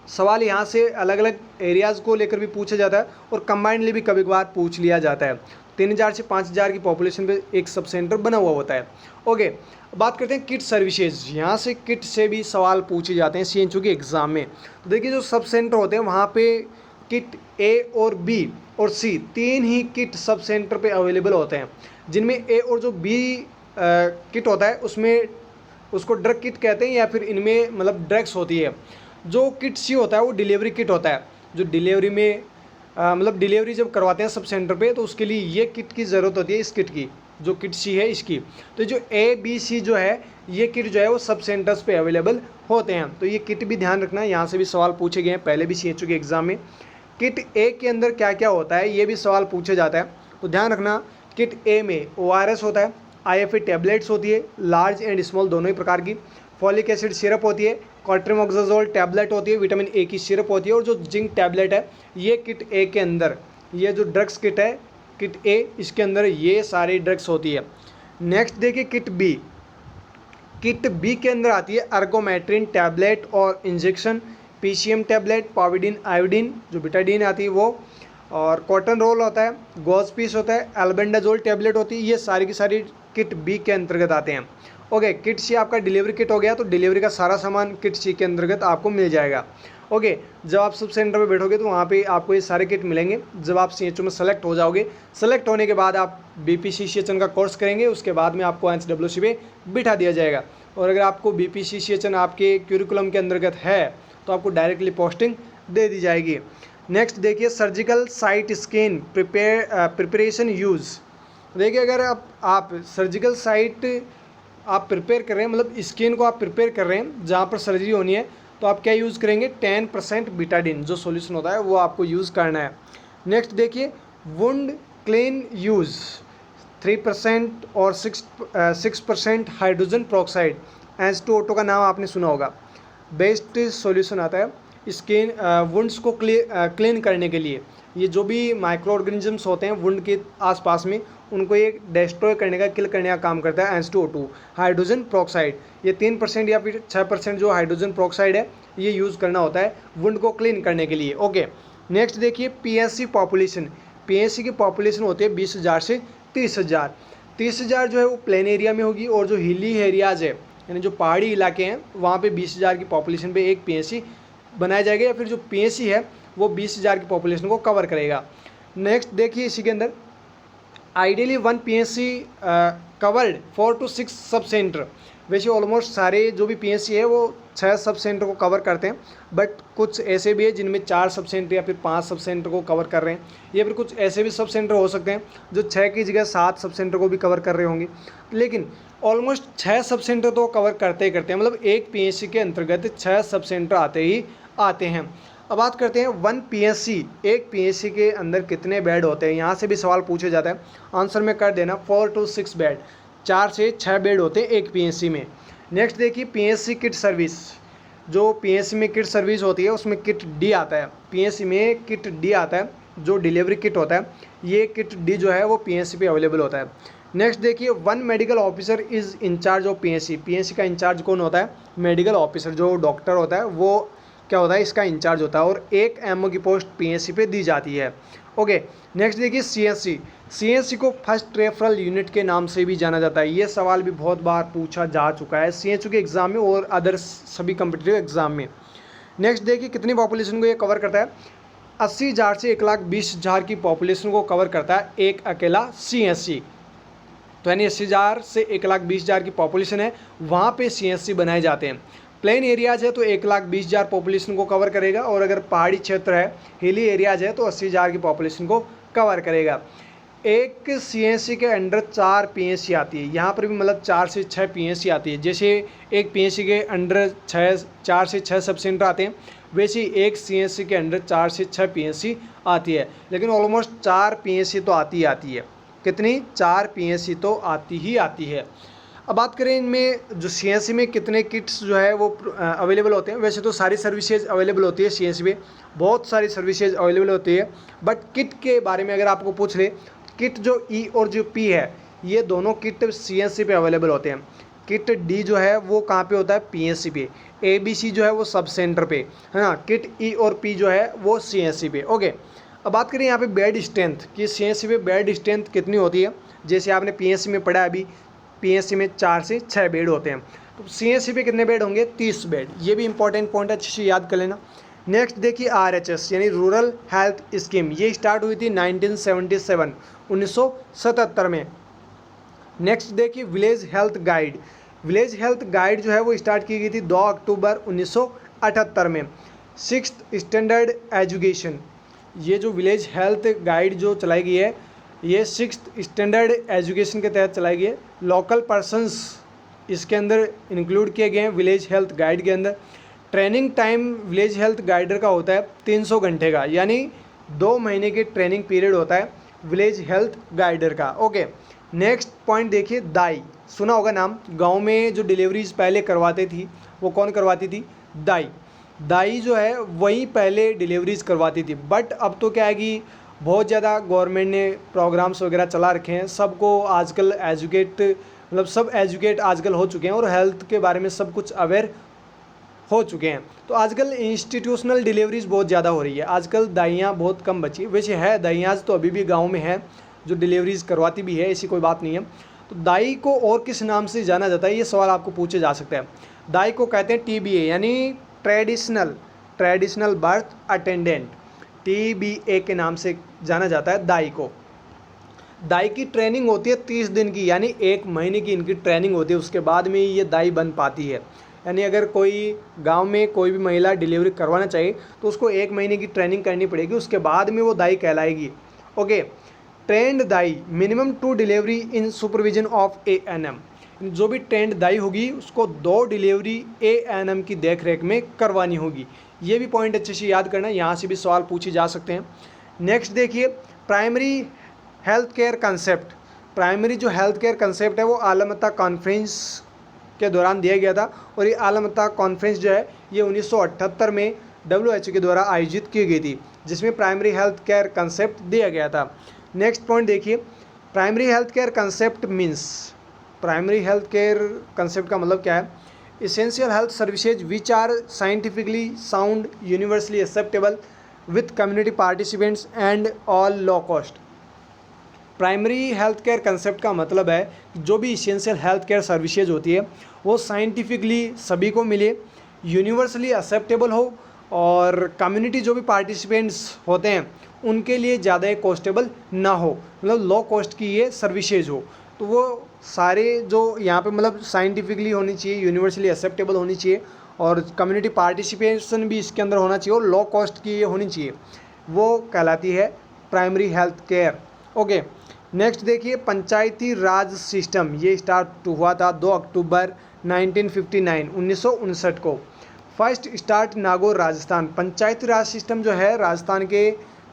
सवाल यहाँ से अलग अलग एरियाज़ को लेकर भी पूछा जाता है और कंबाइंडली भी कभी कभार पूछ लिया जाता है। 3000 से 5000 की पॉपुलेशन पे एक सब सेंटर बना हुआ होता है। ओके, बात करते हैं किट सर्विसेज। यहाँ से किट से भी सवाल पूछे जाते हैं सीएनचयू के एग्ज़ाम में। तो देखिए जो सब सेंटर होते हैं वहाँ पे किट ए और बी और सी, 3 ही किट सब सेंटर पे अवेलेबल होते हैं, जिनमें ए और जो बी किट होता है उसमें उसको ड्रग किट कहते हैं, या फिर इनमें मतलब ड्रग्स होती है। जो किट सी होता है वो डिलीवरी किट होता है, जो डिलीवरी में मतलब डिलीवरी जब करवाते हैं सब सेंटर पे तो उसके लिए ये किट की ज़रूरत होती है, इस किट की, जो किट सी है इसकी। तो जो ए बी सी जो है ये किट जो है वो सब सेंटर्स पे अवेलेबल होते हैं, तो ये किट भी ध्यान रखना। यहाँ से भी सवाल पूछे गए हैं पहले भी सीएचयू के एग्ज़ाम में। किट ए के अंदर क्या क्या होता है ये भी सवाल पूछा जाता है, तो ध्यान रखना। किट ए में ORS होता है, IFA टैबलेट्स होती है, लार्ज एंड स्मॉल दोनों ही प्रकार की, फॉलिक एसिड सिरप होती है, कॉट्रिमोक्साजोल टैबलेट होती है, विटामिन ए की सिरप होती है, और जो जिंक टैबलेट है ये किट ए के अंदर, ये जो ड्रग्स किट है किट ए, इसके अंदर ये सारी ड्रग्स होती है। नेक्स्ट देखिए किट बी। किट बी के अंदर आती है अर्गोमेट्रिन टैबलेट और इंजेक्शन, PCM टैबलेट, पाविडिन आयोडीन जो बिटाडीन आती है वो, और कॉटन रोल होता है, गॉज पीस होता है, एल्बेंडाजोल टैबलेट होती है। ये सारी की सारी किट बी के अंतर्गत आते हैं। ओके, किट सी आपका डिलीवरी किट हो गया, तो डिलीवरी का सारा सामान किट सी के अंतर्गत आपको मिल जाएगा। ओके, जब आप सब सेंटर पे बैठोगे तो वहाँ पे आपको ये सारे किट मिलेंगे। जब आप सीएचओ में सेलेक्ट हो जाओगे, सेलेक्ट होने के बाद आप बीपीसीसीएचएन का कोर्स करेंगे, उसके बाद में आपको एनसीडब्ल्यूसी पे बिठा दिया जाएगा। और अगर आपको बीपीसीसीएचएन आपके क्यूरिकुलम के अंतर्गत है तो आपको डायरेक्टली पोस्टिंग दे दी जाएगी। नेक्स्ट देखिए surgical site scan preparation use. देखिए अगर आप सर्जिकल साइट आप प्रिपेयर कर रहे हैं, मतलब स्किन को आप प्रिपेयर कर रहे हैं जहाँ पर सर्जरी होनी है, तो आप क्या यूज़ करेंगे, 10% बीटाडिन जो सॉल्यूशन होता है वो आपको यूज़ करना है। नेक्स्ट देखिए वुंड क्लीन यूज़ 3% और 6% हाइड्रोजन पेरोक्साइड। H2O2 का नाम आपने सुना होगा। बेस्ट सॉल्यूशन आता है स्किन वुंड्स को क्लीन करने के लिए। ये जो भी माइक्रो ऑर्गेनिजम्स होते हैं वुंड के आसपास में, उनको ये डिस्ट्रॉय करने का, किल करने का काम करता है H2O2 हाइड्रोजन पेरोक्साइड। ये 3% या फिर 6% जो हाइड्रोजन पेरोक्साइड है ये यूज़ करना होता है वुंड को क्लीन करने के लिए। ओके, नेक्स्ट देखिए पीएससी पॉपुलेशन। पीएससी की पॉपुलेशन होती है 20,000 से 30,000। 30,000 जो है वो प्लेन एरिया में होगी, और जो हिली एरियाज़ है यानी जो पहाड़ी इलाके हैं वहाँ पे 20,000 की पॉपुलेशन पे एक पीएससी बनाया जाएगा, या फिर जो पीएससी है वो 20,000 की पॉपुलेशन को कवर करेगा। नेक्स्ट देखिए इसी के अंदर ideally 1 PSC covered 4 to 6 sub centre. वैसे ऑलमोस्ट सारे जो भी पीएससी है वो 6 सब सेंटर को कवर करते हैं, बट कुछ ऐसे भी है जिनमें 4 सब सेंटर या फिर 5 सब सेंटर को कवर कर रहे हैं, या फिर कुछ ऐसे भी सब सेंटर हो सकते हैं जो 6 की जगह 7 सब सेंटर को भी कवर कर रहे होंगे। लेकिन ऑलमोस्ट 6 सब सेंटर तो कवर करते ही करते हैं, मतलब एक पीएससी के अंतर्गत 6 सब सेंटर आते ही आते हैं। अब बात करते हैं 1 पीएससी, एक पीएससी के अंदर कितने बेड होते हैं, यहाँ से भी सवाल पूछा जाता है। आंसर में कर देना 4 to 6 बेड, 4 से 6 बेड होते हैं एक पीएससी में। नेक्स्ट देखिए पीएससी किट सर्विस। जो पीएससी में किट सर्विस होती है उसमें किट डी आता है। पीएससी में किट डी आता है जो डिलीवरी किट होता है, ये किट डी जो है वो पीएससी पे अवेलेबल होता है। नेक्स्ट देखिए 1 medical officer is incharge of PSC. PSC का इंचार्ज कौन होता है, मेडिकल ऑफिसर जो डॉक्टर होता है वो क्या होता है, इसका इंचार्ज होता है, और 1 एमओ की पोस्ट पीएससी पे दी जाती है। ओके, नेक्स्ट देखिए सीएससी। सीएससी को फर्स्ट रेफरल यूनिट के नाम से भी जाना जाता है। ये सवाल भी बहुत बार पूछा जा चुका है सीएससी के एग्ज़ाम में और अदर सभी कम्पिटिटिव एग्ज़ाम में। नेक्स्ट देखिए कितनी पॉपुलेशन को ये कवर करता है, 80,000 से 1,20,000 की पॉपुलेशन को कवर करता है एक अकेला सीएससी। तो यानी 80,000 से 1,20,000 की पॉपुलेशन है, वहाँ पे सीएससी बनाए जाते हैं। प्लेन एरियाज है तो 1,20,000 पॉपुलेशन को कवर करेगा, और अगर पहाड़ी क्षेत्र है, हिली एरियाज है तो 80,000 की पॉपुलेशन को कवर करेगा। एक सीएससी के अंडर 4 पीएससी आती है, यहाँ पर भी मतलब 4 से 6 पीएससी आती है। जैसे एक पीएससी के अंडर 4 से 6 सब सेंटर आते हैं, वैसे ही एक सीएससी के अंडर 4 से 6 पीएससी आती है। लेकिन ऑलमोस्ट 4 पीएससी तो आती ही आती है। कितनी, 4 पीएससी तो आती ही आती है। अब बात करें इनमें जो सीएससी में कितने किट्स जो है वो अवेलेबल होते हैं। वैसे तो सारी सर्विसेज अवेलेबल होती है सीएससी में, बहुत सारी सर्विसेज अवेलेबल होती है, बट किट के बारे में अगर आपको पूछ ले, किट जो ई और जो पी है ये दोनों किट सीएससी पे अवेलेबल होते हैं। किट डी जो है वो कहाँ पे होता है, पीएससी पे। एबीसी जो है वो सब सेंटर पे है ना। किट ई और पी जो है वो सीएससी पे। ओके, अब बात करें यहाँ पे बेड स्ट्रेंथ कि सीएससी पे बेड स्ट्रेंथ कितनी होती है। जैसे आपने पीएससी में पढ़ा अभी, पीएससी में 4 से 6 बेड होते हैं, तो सीएससी पे कितने बेड होंगे, 30 बेड। ये भी इंपॉर्टेंट पॉइंट अच्छे से याद कर लेना। नेक्स्ट देखिए आरएचएस यानी रूरल हेल्थ स्कीम, ये स्टार्ट हुई थी 1977 में। नेक्स्ट देखिए village health guide. Village health guide जो है वो स्टार्ट की गई थी 2 अक्टूबर 1978 में। 6th स्टैंडर्ड एजुकेशन, ये जो विलेज हेल्थ गाइड जो चलाई गई है ये 6th स्टैंडर्ड एजुकेशन के तहत चलाई गई है। लोकल पर्सन्स इसके अंदर इंक्लूड किए गए हैं विलेज हेल्थ गाइड के अंदर। Training time village health guider का होता है 300 घंटे का, यानी 2 महीने की ट्रेनिंग पीरियड होता है विलेज हेल्थ गाइडर का। ओके, नेक्स्ट पॉइंट देखिए दाई, सुना होगा नाम। गांव में जो डिलीवरीज पहले करवाते थी वो कौन करवाती थी, दाई। दाई जो है वही पहले डिलीवरीज करवाती थी, बट अब तो क्या है कि बहुत ज़्यादा गवर्नमेंट ने प्रोग्राम्स वगैरह चला रखे हैं, सबको आजकल एजुकेट मतलब सब एजुकेट आजकल हो चुके हैं और हेल्थ के बारे में सब कुछ अवेयर हो चुके हैं। तो आजकल इंस्टीट्यूशनल डिलीवरीज बहुत ज़्यादा हो रही है, आजकल दाइयाँ बहुत कम बची। वैसे है दाइयाँ तो अभी भी गाँव में है जो डिलीवरीज करवाती भी है, ऐसी कोई बात नहीं है। तो दाई को और किस नाम से जाना जाता है, ये सवाल आपको पूछे जा सकता है। दाई को कहते हैं टीबीए यानी traditional traditional birth attendant, TBA के नाम से जाना जाता है दाई को। दाई की ट्रेनिंग होती है 30 दिन की, यानी 1 महीने की इनकी ट्रेनिंग होती है, उसके बाद में ये दाई बन पाती है। यानी अगर कोई गांव में कोई भी महिला डिलीवरी करवाना चाहिए तो उसको 1 महीने की ट्रेनिंग करनी पड़ेगी, उसके बाद में वो दाई कहलाएगी। ओके, ट्रेंड दाई minimum 2 delivery in supervision of ANM। जो भी ट्रेंड दाई होगी उसको 2 डिलीवरी ANM की देख रेख में करवानी होगी। ये भी पॉइंट अच्छे से याद करना, यहाँ से भी सवाल पूछे जा सकते हैं। नेक्स्ट देखिए, primary health care concept. Primary जो हेल्थ केयर कंसेप्ट है वो आलमता कॉन्फ्रेंस के दौरान दिया गया था, और ये आलमता कॉन्फ्रेंस जो है ये 1978 में WHO के द्वारा आयोजित की गई थी, जिसमें प्राइमरी हेल्थ केयर कंसेप्ट दिया गया था। नेक्स्ट पॉइंट देखिए, primary health care concept means, primary health care concept का मतलब क्या है? Essential health services which are scientifically sound, universally acceptable, with community participants and all low cost. Primary health care concept का मतलब है कि जो भी इसेंशियल हेल्थ केयर सर्विसेज होती है वो साइंटिफिकली सभी को मिले, यूनिवर्सली एक्सेप्टेबल हो, और कम्युनिटी जो भी पार्टिसिपेंट्स होते हैं उनके लिए ज़्यादा कॉस्टेबल ना हो, मतलब लो कॉस्ट की ये सर्विसेज हो। तो वो सारे जो यहाँ पे मतलब साइंटिफिकली होनी चाहिए, यूनिवर्सली एक्सेप्टेबल होनी चाहिए, और कम्युनिटी पार्टिसिपेशन भी इसके अंदर होना चाहिए, और लो कॉस्ट की ये होनी चाहिए, वो कहलाती है primary health care. Okay, next देखिए, पंचायती राज सिस्टम ये स्टार्ट हुआ था 2 अक्टूबर 1959 को। First start Nagaur Rajasthan. Panchayati Raj system जो है राजस्थान के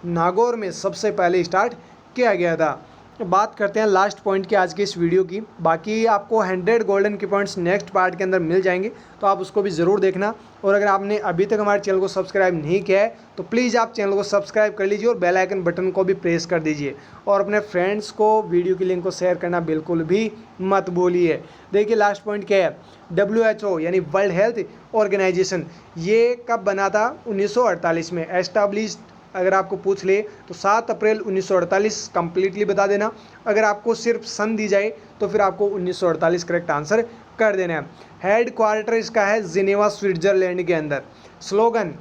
नागौर में सबसे पहले स्टार्ट किया गया था। बात करते हैं लास्ट पॉइंट की आज की इस वीडियो की। बाकी आपको 100 गोल्डन की पॉइंट्स नेक्स्ट पार्ट के अंदर मिल जाएंगे, तो आप उसको भी ज़रूर देखना। और अगर आपने अभी तक हमारे चैनल को सब्सक्राइब नहीं किया है तो प्लीज़ आप चैनल को सब्सक्राइब कर लीजिए और बेल आइकन बटन को भी प्रेस कर दीजिए, और अपने फ्रेंड्स को वीडियो की लिंक को शेयर करना बिल्कुल भी मत भूलिए। देखिए लास्ट पॉइंट क्या है, WHO यानी वर्ल्ड हेल्थ ऑर्गेनाइजेशन ये कब बना था? 1948 में एस्टाब्लिश्ड। अगर आपको पूछ ले तो 7 अप्रैल 1948 कंप्लीटली बता देना। अगर आपको सिर्फ सन दी जाए तो फिर आपको 1948 करेक्ट आंसर कर देना है। हेड क्वार्टर इसका है जिनेवा स्विट्जरलैंड के अंदर। स्लोगन,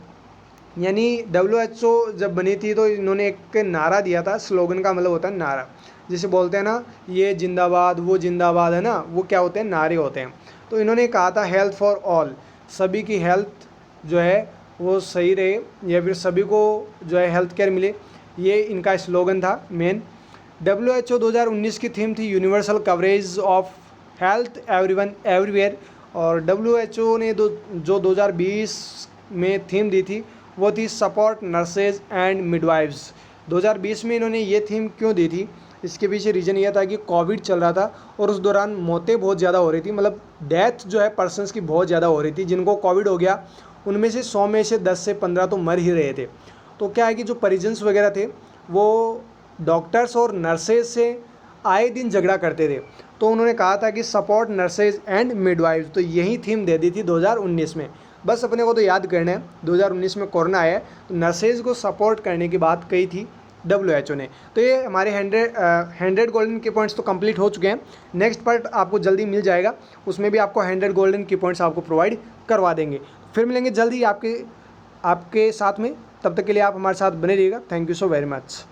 यानी WHO जब बनी थी तो इन्होंने एक नारा दिया था। स्लोगन का मतलब होता है नारा, जिसे बोलते हैं ना ये जिंदाबाद वो जिंदाबाद, है ना, वो क्या होते हैं? नारे होते हैं। तो इन्होंने कहा था हेल्थ फॉर ऑल, सभी की हेल्थ जो है वो सही रहे, या फिर सभी को जो है हेल्थ केयर मिले, ये इनका स्लोगन था मेन। WHO 2019 की थीम थी universal coverage of health everyone everywhere, और WHO ने जो 2020 में थीम दी थी वो थी सपोर्ट नर्सेज एंड मिडवाइव्स। 2020 में इन्होंने ये थीम क्यों दी थी? इसके पीछे रीज़न ये था कि कोविड चल रहा था और उस दौरान मौतें बहुत ज़्यादा हो रही थी, मतलब डेथ जो है पर्सनस की बहुत ज़्यादा हो रही थी। जिनको कोविड हो गया उनमें से 100 में से 10 से 15 तो मर ही रहे थे। तो क्या है कि जो परिजन्स वगैरह थे वो डॉक्टर्स और नर्सेज से आए दिन झगड़ा करते थे, तो उन्होंने कहा था कि सपोर्ट नर्सेज एंड मिडवाइव्स, तो यही थीम दे दी थी 2019 में। बस अपने को तो याद करना है 2019 में कोरोना आया तो नर्सेज को सपोर्ट करने की बात कही थी WHO ने। तो ये हमारे 100 गोल्डन की पॉइंट्स तो कंप्लीट हो चुके हैं। नेक्स्ट पार्ट आपको जल्दी मिल जाएगा, उसमें भी आपको 100 गोल्डन की पॉइंट्स आपको प्रोवाइड करवा देंगे। फिर मिलेंगे जल्दी आपके साथ में, तब तक के लिए आप हमारे साथ बने रहिएगा। Thank you so very much.